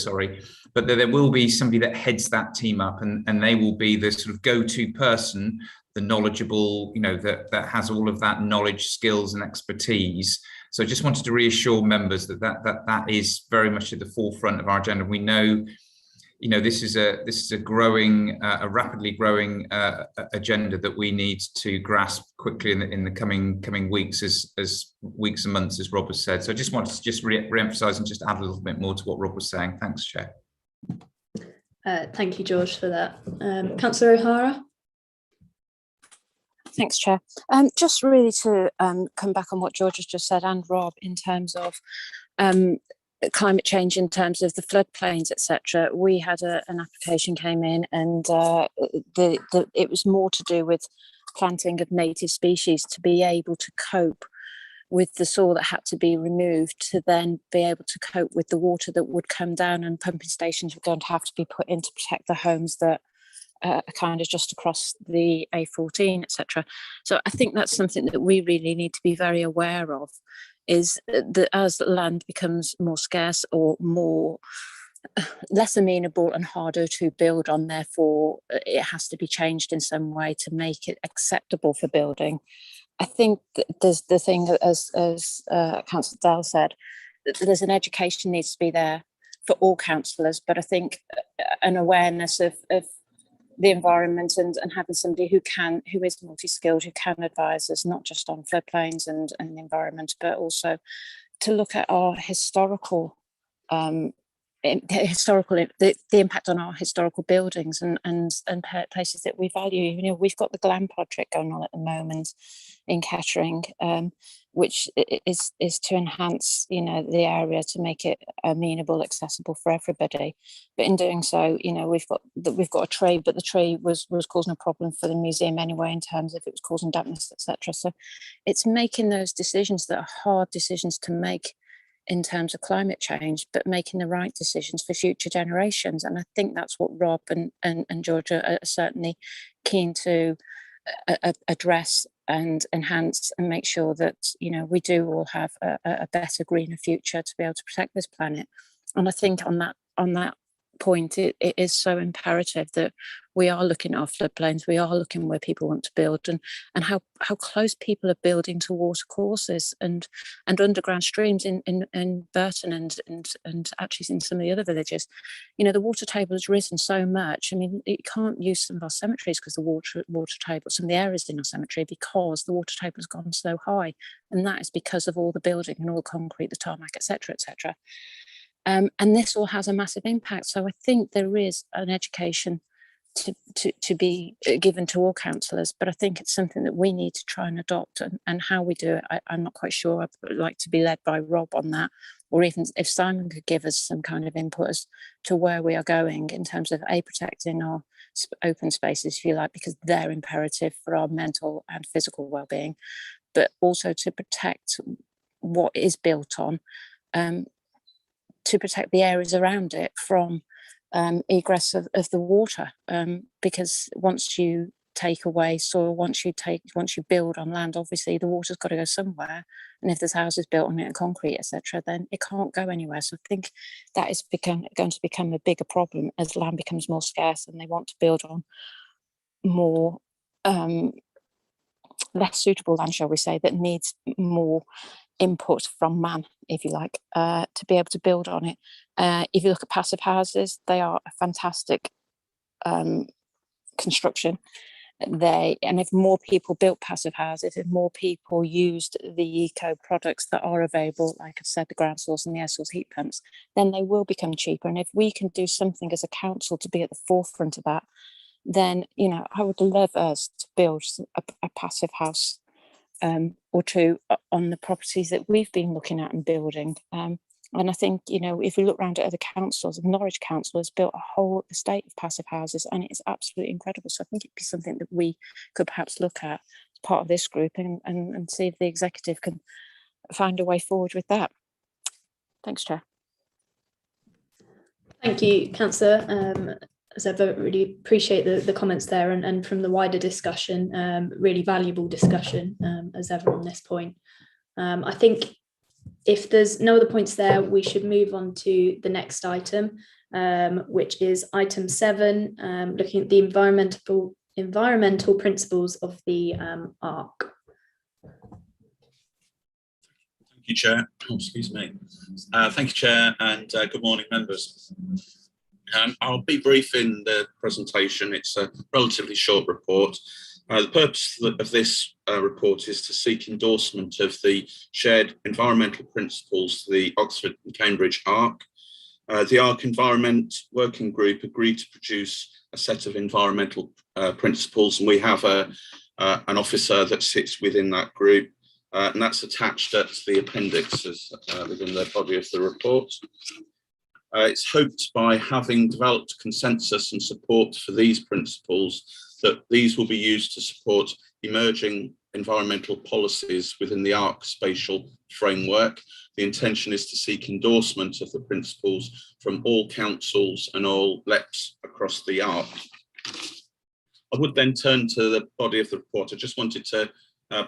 Speaker 5: but that there will be somebody that heads that team up, and they will be the sort of go-to person, the knowledgeable, that has all of that knowledge, skills and expertise. So I just wanted to reassure members that is very much at the forefront of our agenda. We know, this is a growing, a rapidly growing agenda that we need to grasp quickly in the coming weeks, as weeks and months, as Rob has said. So I just wanted to re-emphasise and just add a little bit more to what Rob was saying. Thanks, Chair.
Speaker 1: Thank you, George, for that. Councillor O'Hara.
Speaker 4: Thanks, Chair. Just really to come back on what George has just said, and Rob, in terms of climate change, in terms of the floodplains, etc. We had an application came in, and it was more to do with planting of native species to be able to cope with the soil that had to be removed to then be able to cope with the water that would come down, and pumping stations were going to have to be put in to protect the homes that are kind of just across the A14, etc. So I think that's something that we really need to be very aware of, is that as land becomes more scarce or less amenable and harder to build on, therefore it has to be changed in some way to make it acceptable for building. I think there's the thing, as Councillor Dell said, that there's an education needs to be there for all councillors, but I think an awareness of the environment and having somebody who is multi-skilled, who can advise us not just on floodplains and the environment, but also to look at our historical the impact on our historical buildings and places that we value. You know, we've got the GLAM project going on at the moment in Kettering, which is to enhance, you know, the area to make it amenable, accessible for everybody. But in doing so, you know, we've got a tree, but the tree was causing a problem for the museum anyway in terms of it was causing dampness, etc. So it's making those decisions that are hard decisions to make in terms of climate change, but making the right decisions for future generations. And I think that's what Rob and Georgia are certainly keen to address and enhance and make sure that, you know, we do all have a better, greener future to be able to protect this planet. And I think on that point, it is so imperative that we are looking at our floodplains, we are looking where people want to build, and how close people are building to water courses and underground streams in Burton and actually in some of the other villages. You know, the water table has risen so much. I mean, you can't use some of our cemeteries because the water table, some of the areas in our cemetery, because the water table has gone so high, and that is because of all the building and all the concrete, the tarmac, etc., etc. And this all has a massive impact. So I think there is an education to be given to all councillors, but I think it's something that we need to try and adopt, and how we do it, I'm not quite sure. I'd like to be led by Rob on that, or even if Simon could give us some kind of input as to where we are going in terms of protecting our open spaces, if you like, because they're imperative for our mental and physical well-being, but also to protect what is built on, to protect the areas around it from egress of the water, because once you take away soil, once you build on land, obviously the water's got to go somewhere, and if there's houses built on it and concrete, etc., then it can't go anywhere. So I think that is going to become a bigger problem as land becomes more scarce and they want to build on more less suitable land, shall we say, that needs more input from man, if you like, to be able to build on it. If you look at passive houses, they are a fantastic construction. And if more people built passive houses, if more people used the eco products that are available, like I've said, the ground source and the air source heat pumps, then they will become cheaper. And if we can do something as a council to be at the forefront of that, then, you know, I would love us to build a passive house or two on the properties that we've been looking at and building. And I think, you know, if we look around at other councils, Norwich Council has built a whole estate of passive houses, and it's absolutely incredible. So I think it'd be something that we could perhaps look at as part of this group and see if the executive can find a way forward with that. Thanks, Chair.
Speaker 1: Thank you, Councillor. As ever, really appreciate the comments there, and from the wider discussion, really valuable discussion as ever on this point. I think if there's no other points there, we should move on to the next item, which is item 7, looking at the environmental principles of the ARC.
Speaker 14: Thank you, Chair. Oh, excuse me. Thank you, Chair, and good morning, members. I'll be brief in the presentation. It's a relatively short report. The purpose of this report is to seek endorsement of the shared environmental principles for the Oxford and Cambridge ARC. The ARC Environment Working Group agreed to produce a set of environmental principles, and we have an officer that sits within that group, and that's attached to the appendixes within the body of the report. It's hoped by having developed consensus and support for these principles that these will be used to support emerging environmental policies within the ARC spatial framework. The intention is to seek endorsement of the principles from all councils and all LEPs across the ARC. I would then turn to the body of the report. I just wanted to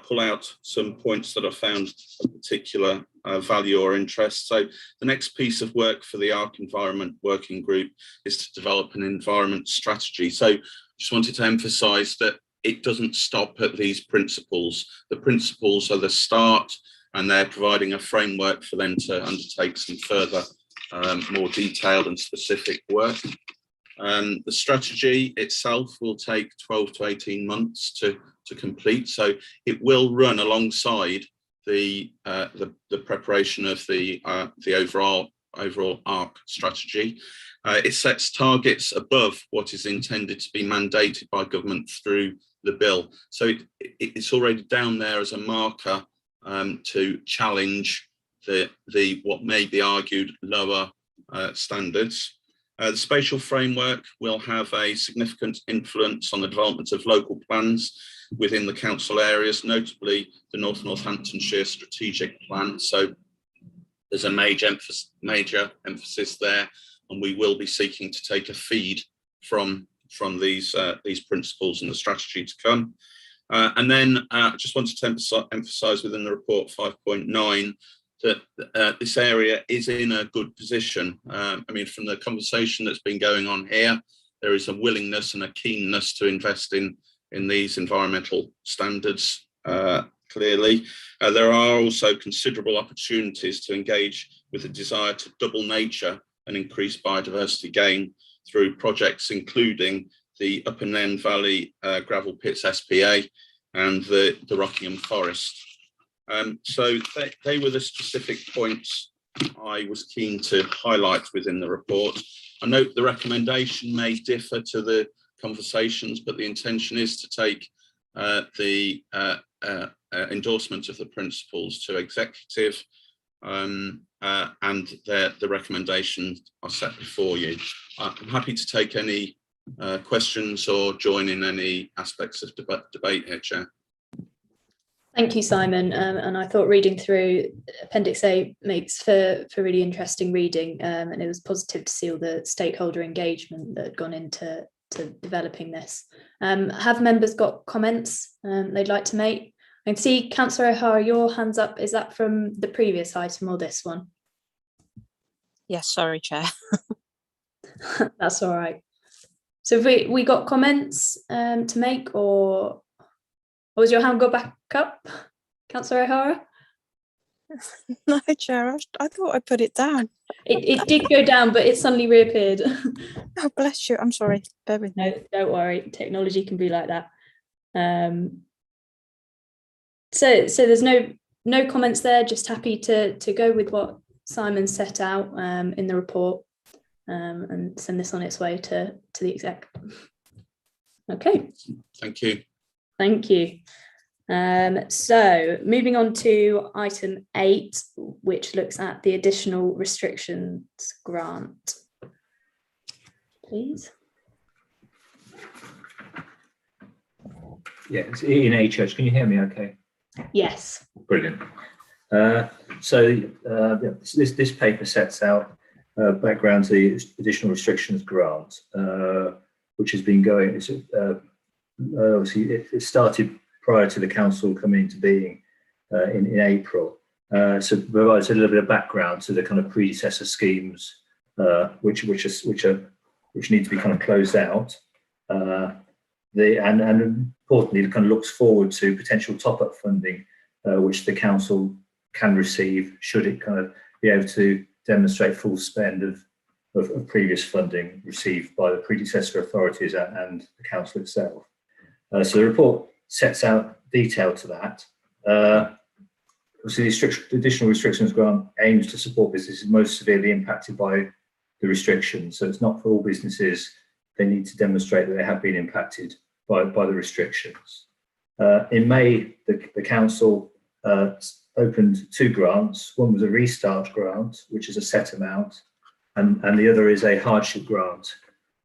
Speaker 14: pull out some points that I found of particular value or interest. So the next piece of work for the ARC Environment Working Group is to develop an environment strategy. So just wanted to emphasise that it doesn't stop at these principles. The principles are the start, and they're providing a framework for them to undertake some further more detailed and specific work. The strategy itself will take 12 to 18 months to complete, so it will run alongside the preparation of the overall ARC strategy. It sets targets above what is intended to be mandated by government through the bill, so it's already down there as a marker to challenge the what may be argued lower standards. The spatial framework will have a significant influence on the development of local plans within the council areas, notably the North Northamptonshire Strategic Plan. So there's a major emphasis there, and we will be seeking to take a feed from these principles and the strategy to come. And then I just wanted to emphasise within the report 5.9 that this area is in a good position. I mean, from the conversation that's been going on here, there is a willingness and a keenness to invest in these environmental standards, clearly. There are also considerable opportunities to engage with the desire to double nature and increase biodiversity gain through projects including the Upper Nen Valley Gravel Pits SPA and the Rockingham Forest. So they were the specific points I was keen to highlight within the report. I note the recommendation may differ to the conversations, but the intention is to take the endorsement of the principles to executive, and the recommendations are set before you. I'm happy to take any questions or join in any aspects of debate here, Chair.
Speaker 1: Thank you, Simon. And I thought reading through Appendix A makes for really interesting reading, and it was positive to see all the stakeholder engagement that had gone into developing this. Have members got comments they'd like to make? I can see Councillor O'Hara, your hand's up. Is that from the previous item or this one?
Speaker 4: Yes, sorry, Chair.
Speaker 1: That's all right. So have we got comments to make, or was your hand go back up, Councillor O'Hara?
Speaker 4: No, Chair, I thought I put it down.
Speaker 1: It did go down, but it suddenly reappeared.
Speaker 4: Oh, bless you. I'm sorry. Bear with me.
Speaker 1: No, don't worry. Technology can be like that. So there's no comments there. Just happy to go with what Simon set out in the report, and send this on its way to the exec. Okay.
Speaker 14: Thank you.
Speaker 1: Thank you. So moving on to item 8, which looks at the additional restrictions grant. Please.
Speaker 15: Yeah, it's Ian A. Church. Can you hear me okay?
Speaker 1: Yes.
Speaker 15: Brilliant. This paper sets out background to the additional restrictions grant, which has been going. Obviously, it started prior to the council coming into being in April. So it provides a little bit of background to the kind of predecessor schemes, which need to be kind of closed out. And importantly, it kind of looks forward to potential top-up funding, which the council can receive should it kind of be able to demonstrate full spend of previous funding received by the predecessor authorities and the council itself. So the report sets out detail to that. Obviously, the additional restrictions grant aims to support businesses most severely impacted by the restrictions. So it's not for all businesses. They need to demonstrate that they have been impacted by the restrictions. In May, the council opened 2 grants. One was a restart grant, which is a set amount, and the other is a hardship grant,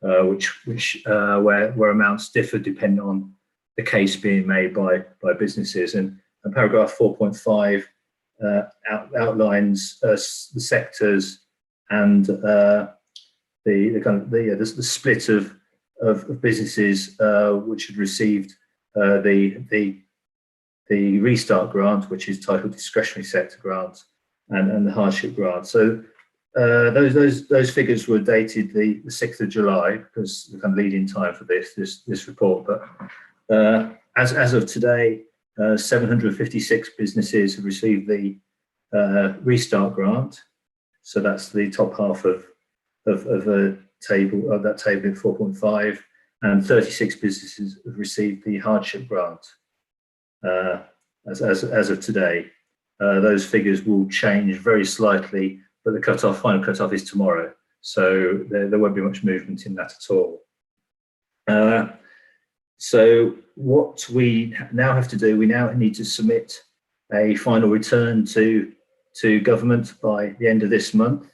Speaker 15: where amounts differ depending on the case being made by businesses. And paragraph 4.5 outlines the sectors and the split of businesses which had received the restart grant, which is titled discretionary sector grant, and the hardship grant. So those figures were dated the 6th of July, because the kind of lead-in time for this report. But as of today, 756 businesses have received the restart grant. So that's the top half of a table, of that table in 4.5, and 36 businesses have received the hardship grant. As of today, those figures will change very slightly, but the final cut-off is tomorrow, so there won't be much movement in that at all. So what we now have to do, we now need to submit a final return to government by the end of this month.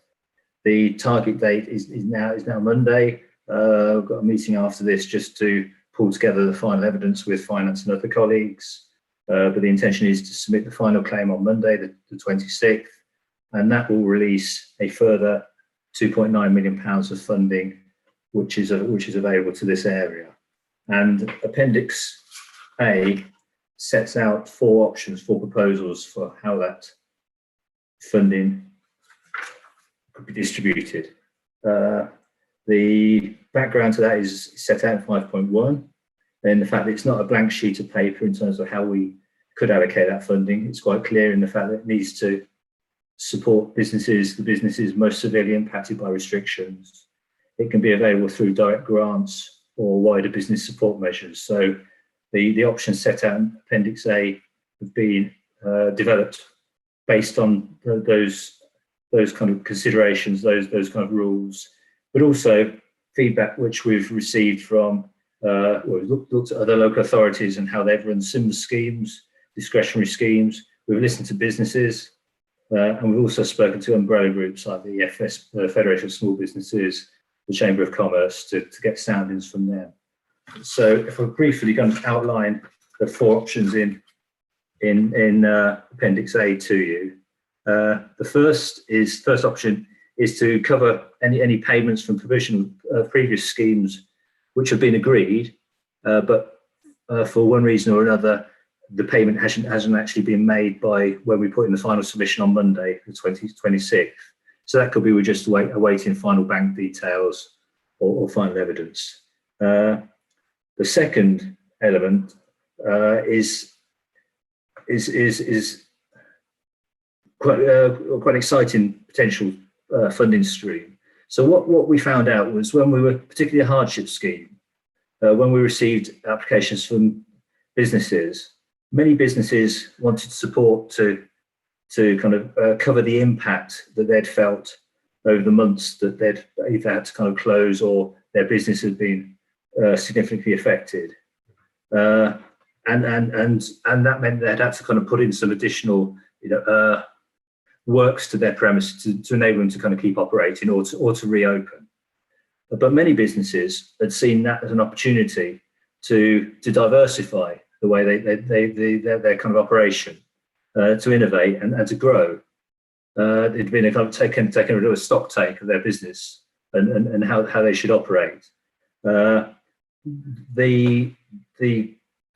Speaker 15: The target date is now Monday. I've got a meeting after this just to pull together the final evidence with finance and other colleagues. But the intention is to submit the final claim on Monday, the 26th, and that will release a further £2.9 million of funding, which is available to this area. And Appendix A sets out 4 options, 4 proposals for how that funding could be distributed. The background to that is set out in 5.1. And the fact that it's not a blank sheet of paper in terms of how we could allocate that funding. It's quite clear in the fact that it needs to support the businesses most severely impacted by restrictions. It can be available through direct grants or wider business support measures. So the options set out in Appendix A have been developed based on those kind of considerations, those kind of rules, but also feedback which we've received from we've looked at other local authorities and how they've run similar schemes, discretionary schemes. We've listened to businesses, and we've also spoken to umbrella groups like the Federation of Small Businesses, the Chamber of Commerce, to get soundings from them. So if I briefly kind of outline the 4 options in Appendix A to you. The first option is to cover any payments from provision of previous schemes which have been agreed, but for one reason or another, the payment hasn't actually been made by when we put in the final submission on Monday, the 26th. So that could be we're just awaiting final bank details or final evidence. The second element is quite an exciting potential funding stream. So what we found out was when we were, particularly a hardship scheme, when we received applications from businesses, many businesses wanted support to kind of cover the impact that they'd felt over the months that they'd either had to kind of close or their business had been significantly affected. And that meant they'd had to kind of put in some additional works to their premises to enable them to kind of keep operating or to reopen. But many businesses had seen that as an opportunity to diversify the way their kind of operation, to innovate and to grow. It'd been a kind of taken a stock take of their business and how they should operate. The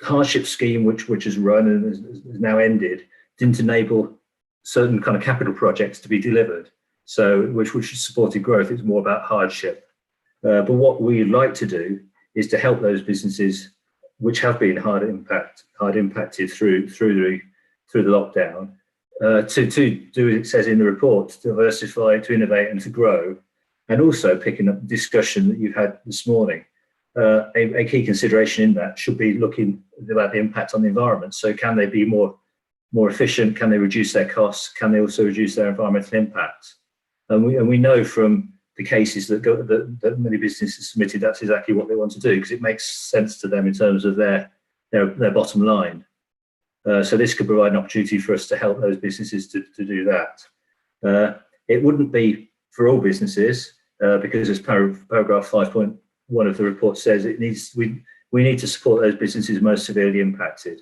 Speaker 15: hardship scheme which has run and has now ended didn't enable certain kind of capital projects to be delivered, so which supported growth. It's more about hardship. But what we'd like to do is to help those businesses which have been hard impacted through the lockdown, to do as it says in the report, to diversify, to innovate and to grow. And also picking up the discussion that you've had this morning, a key consideration in that should be looking about the impact on the environment. So can they be more efficient? Can they reduce their costs? Can they also reduce their environmental impact? And we know from the cases that many businesses submitted, that's exactly what they want to do, because it makes sense to them in terms of their bottom line. So this could provide an opportunity for us to help those businesses to do that. It wouldn't be for all businesses, because as paragraph 5.1 of the report says, we need to support those businesses most severely impacted.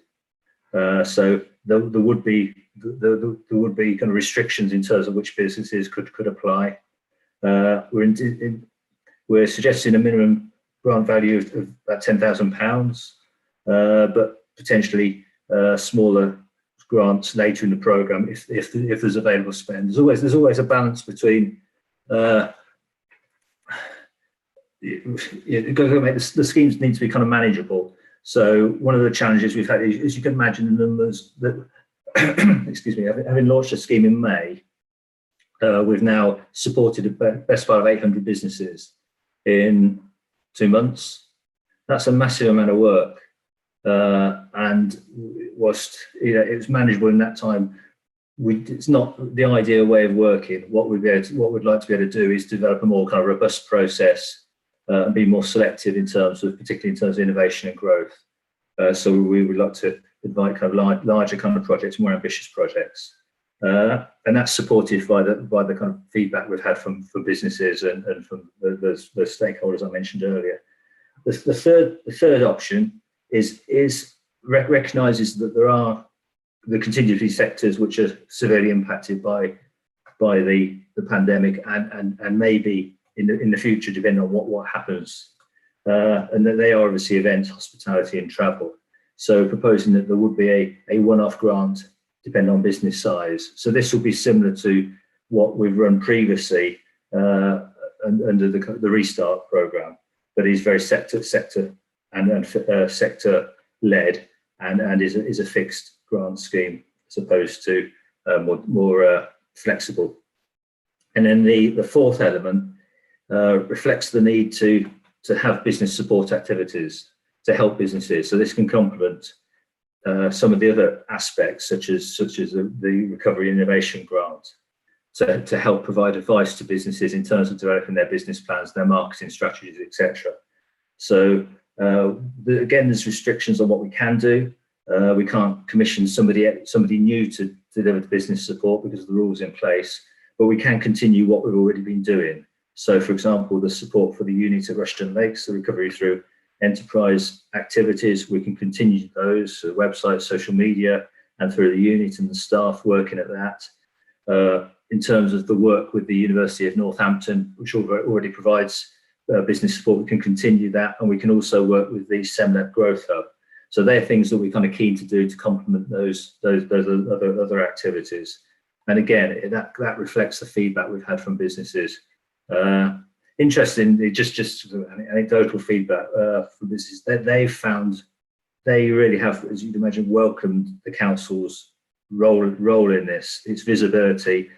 Speaker 15: So there would be kind of restrictions in terms of which businesses could apply. We're suggesting a minimum grant value of about £10,000, but potentially smaller grants later in the programme if there's available spend. There's always a balance between the schemes need to be kind of manageable. So one of the challenges we've had is, you can imagine, the numbers that excuse me, having launched a scheme in May, we've now supported a best part of 800 businesses in 2 months. That's a massive amount of work, and whilst it was manageable in that time, it's not the ideal way of working. What we'd like to be able to do is develop a more kind of robust process and be more selective particularly in terms of innovation and growth. So we would like to invite kind of larger kind of projects, more ambitious projects, and that's supported by the kind of feedback we've had from businesses and from the stakeholders I mentioned earlier. The third option recognises that there are the contingency sectors which are severely impacted by the pandemic and maybe in the future, depending on what happens, and that they are obviously events, hospitality and travel. So proposing that there would be a one-off grant depending on business size. So this will be similar to what we've run previously under the Restart programme, but is very sector and sector led and is a fixed grant scheme as opposed to more flexible. And then the fourth element reflects the need to have business support activities to help businesses. So this can complement some of the other aspects, such as the Recovery and Innovation Grant, to help provide advice to businesses in terms of developing their business plans, their marketing strategies, etc. So again, there's restrictions on what we can do. We can't commission somebody new to deliver the business support because of the rules in place, but we can continue what we've already been doing. So, for example, the support for the unit at Rushden Lakes, the recovery through enterprise activities, we can continue those, so websites, social media, and through the unit and the staff working at that. In terms of the work with the University of Northampton, which already provides business support, we can continue that, and we can also work with the SEMLEP Growth Hub. So they're things that we're kind of keen to do to complement those other activities. And again, that reflects the feedback we've had from businesses. Interestingly, just anecdotal feedback from businesses, they really have, as you'd imagine, welcomed the council's role in this, its visibility,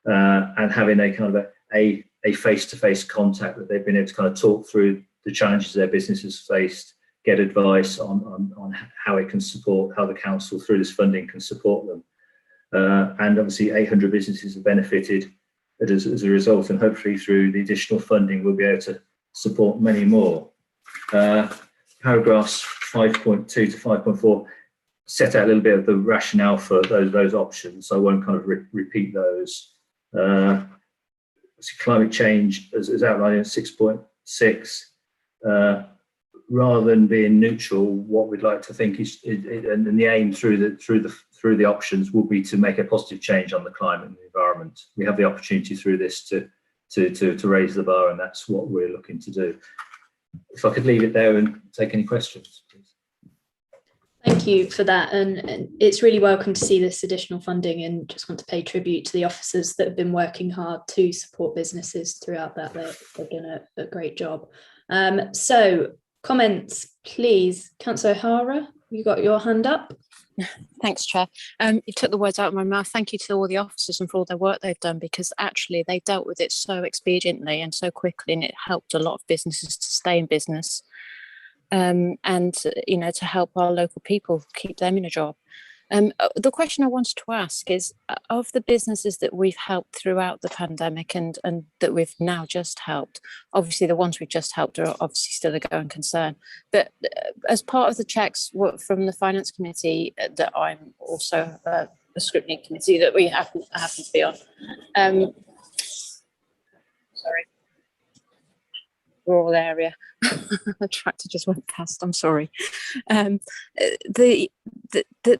Speaker 15: and having a kind of a face-to-face contact that they've been able to kind of talk through the challenges their business has faced, get advice on how it can support, how the council through this funding can support them. And obviously 800 businesses have benefited as a result, and hopefully through the additional funding we'll be able to support many more. Paragraphs 5.2 to 5.4 set out a little bit of the rationale for those options, so I won't kind of repeat those. Climate change, as outlined in 6.6, rather than being neutral, what we'd like to think is, and the aim through the options will be to make a positive change on the climate and the environment. We have the opportunity through this to raise the bar, and that's what we're looking to do. If I could leave it there and take any questions, please.
Speaker 1: Thank you for that, and it's really welcome to see this additional funding, and just want to pay tribute to the officers that have been working hard to support businesses throughout that. They've done a great job. So comments, please. Councillor O'Hara, you got your hand up.
Speaker 4: Thanks, Chair. You took the words out of my mouth. Thank you to all the officers and for all their work they've done, because actually they dealt with it so expediently and so quickly, and it helped a lot of businesses to stay in business, and to help our local people keep them in a job. The question I wanted to ask is, of the businesses that we've helped throughout the pandemic and that we've now just helped, obviously the ones we've just helped are obviously still a going concern, but as part of the checks from the Finance Committee that I'm also a scrutiny committee that we happen to be on, rural area. The tractor just went past, I'm sorry.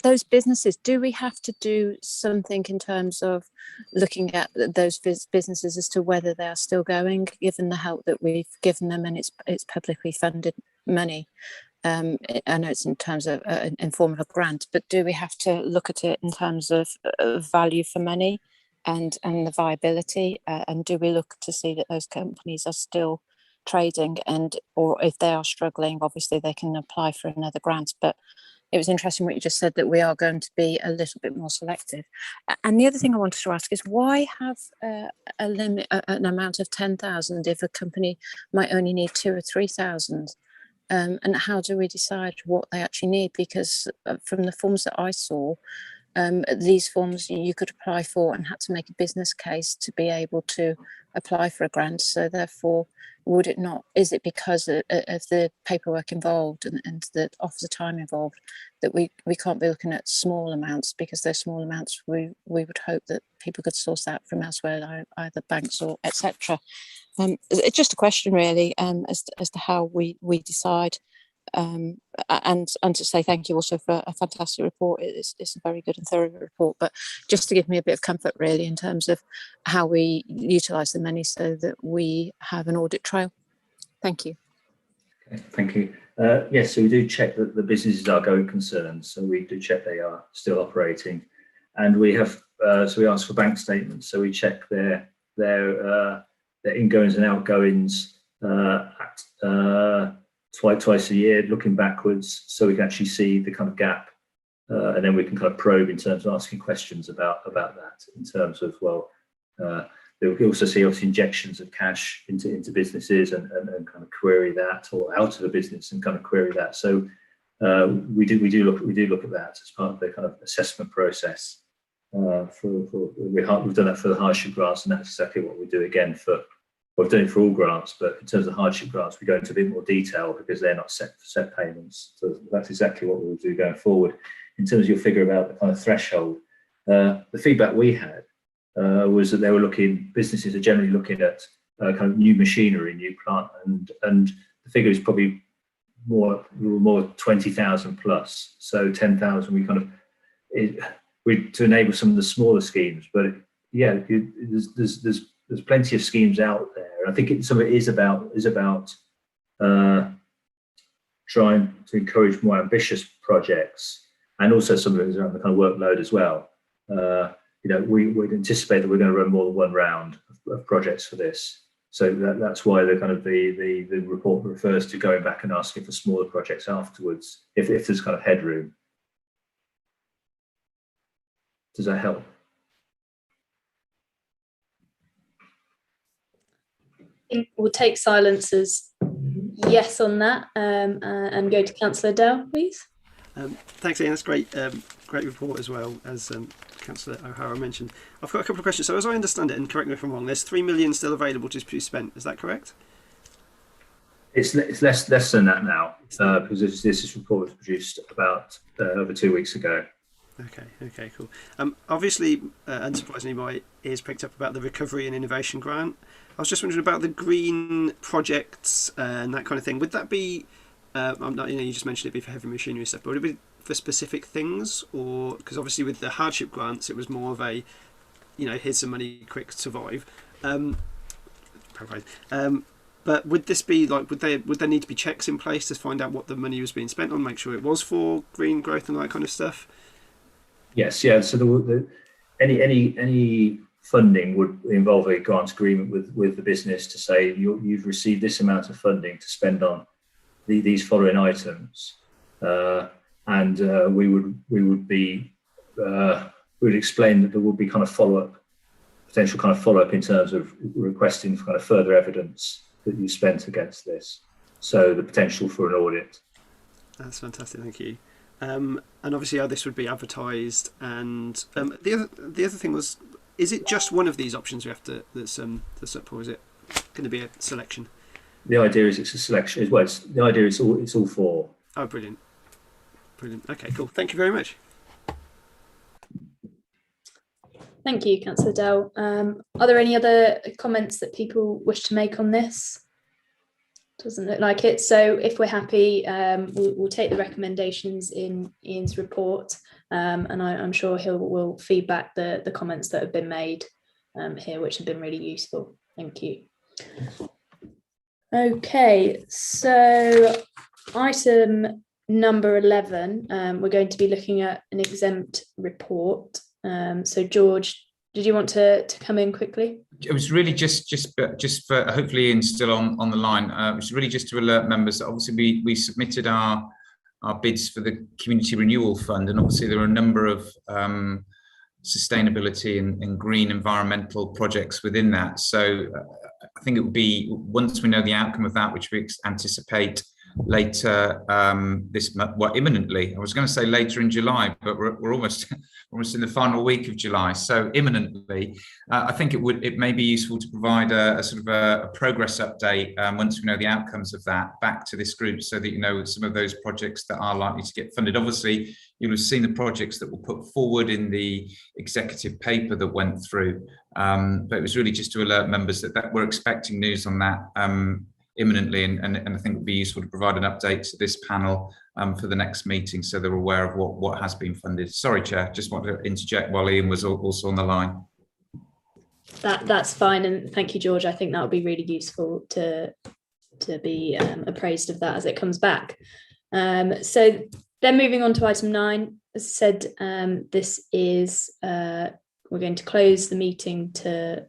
Speaker 4: Those businesses, do we have to do something in terms of looking at those businesses as to whether they are still going, given the help that we've given them, and it's publicly funded money? I know it's in terms of in form of a grant, but do we have to look at it in terms of value for money and the viability? And do we look to see that those companies are still trading, and or if they are struggling, obviously they can apply for another grant? But it was interesting what you just said, that we are going to be a little bit more selective. And the other thing I wanted to ask is, why have a limit, an amount of 10,000 if a company might only need 2,000 or 3,000? And how do we decide what they actually need? Because from the forms that I saw, these forms you could apply for and had to make a business case to be able to apply for a grant. So therefore, would it not, is it because of the paperwork involved and the officer time involved that we can't be looking at small amounts? Because those small amounts, we would hope that people could source that from elsewhere, either banks or etc. It's just a question really, as to how we decide. And to say thank you also for a fantastic report. It's a very good and thorough report, but just to give me a bit of comfort really in terms of how we utilise the money so that we have an audit trail. Thank you.
Speaker 15: Okay, thank you. Yes, so we do check that the businesses are going concerns, so we do check they are still operating, and we have so we ask for bank statements, so we check their ingoings and outgoings twice a year, looking backwards, so we can actually see the kind of gap, and then we can kind of probe in terms of asking questions about that, in terms of, well, we also see obviously injections of cash into businesses and kind of query that, or out of the business and kind of query that. So we do look at that as part of the kind of assessment process. We've done that for the hardship grants, and that's exactly what we do again for. We've done it for all grants, but in terms of hardship grants, we go into a bit more detail because they're not set payments. So that's exactly what we'll do going forward. In terms of your figure about the kind of threshold, the feedback we had was that they were businesses are generally looking at kind of new machinery, new plant, and the figure is probably more 20,000 plus. So 10,000, we kind of to enable some of the smaller schemes, but yeah, there's plenty of schemes out there. I think some of it is about trying to encourage more ambitious projects, and also some of it is around the kind of workload as well. We would anticipate that we're going to run more than one round of projects for this. So that's why the report refers to going back and asking for smaller projects afterwards, if there's kind of headroom. Does that help?
Speaker 1: We'll take silence as yes on that, and go to Councillor Dell, please.
Speaker 8: Thanks, Ian. That's great. Great report as well, as Councillor O'Hara mentioned. I've got a couple of questions. So as I understand it, and correct me if I'm wrong, there's 3 million still available to be spent. Is that correct?
Speaker 15: It's less than that now, because this report was produced about over 2 weeks ago.
Speaker 8: Okay, cool. Obviously, unsurprisingly, my ears pricked up about the Recovery and Innovation Grant. I was just wondering about the green projects and that kind of thing. Would that be, you just mentioned it'd be for heavy machinery stuff, but would it be for specific things? Or, because obviously with the hardship grants, it was more of a, here's some money, quick, survive. But would this be like, would there need to be checks in place to find out what the money was being spent on, make sure it was for green growth and all that kind of stuff?
Speaker 15: Yes, yeah. So any funding would involve a grant agreement with the business to say you've received this amount of funding to spend on these following items, and we would explain that there would be kind of potential follow-up in terms of requesting for kind of further evidence that you spent against this. So the potential for an audit.
Speaker 8: That's fantastic, thank you. And obviously how this would be advertised, and the other thing was, is it just one of these options we have that's up, or is it going to be a selection?
Speaker 15: The idea is it's a selection. The idea is it's all four.
Speaker 8: Oh, brilliant. Okay, cool. Thank you very much.
Speaker 1: Thank you, Councillor Dell. Are there any other comments that people wish to make on this? Doesn't look like it. So if we're happy, we'll take the recommendations in Ian's report, and I'm sure will feedback the comments that have been made here, which have been really useful. Thank you. Okay, so item number 11, we're going to be looking at an exempt report. So George, did you want to come in quickly?
Speaker 5: It was really just for, hopefully Ian's still on the line. It was really just to alert members that obviously we submitted our bids for the Community Renewal Fund, and obviously there are a number of sustainability and green environmental projects within that. So I think it would be, once we know the outcome of that, which we anticipate later this month, well, imminently. I was going to say later in July, but we're almost in the final week of July. So imminently, I think it may be useful to provide a sort of a progress update once we know the outcomes of that back to this group, so that you know some of those projects that are likely to get funded. Obviously, you'll have seen the projects that were put forward in the executive paper that went through, but it was really just to alert members that we're expecting news on that imminently, and I think it would be useful to provide an update to this panel for the next meeting, so they're aware of what has been funded. Sorry, Chair, just wanted to interject while Ian was also on the line.
Speaker 1: That's fine, and thank you, George. I think that would be really useful to be appraised of that as it comes back. So then moving on to item 9, as I said, this is we're going to close the meeting to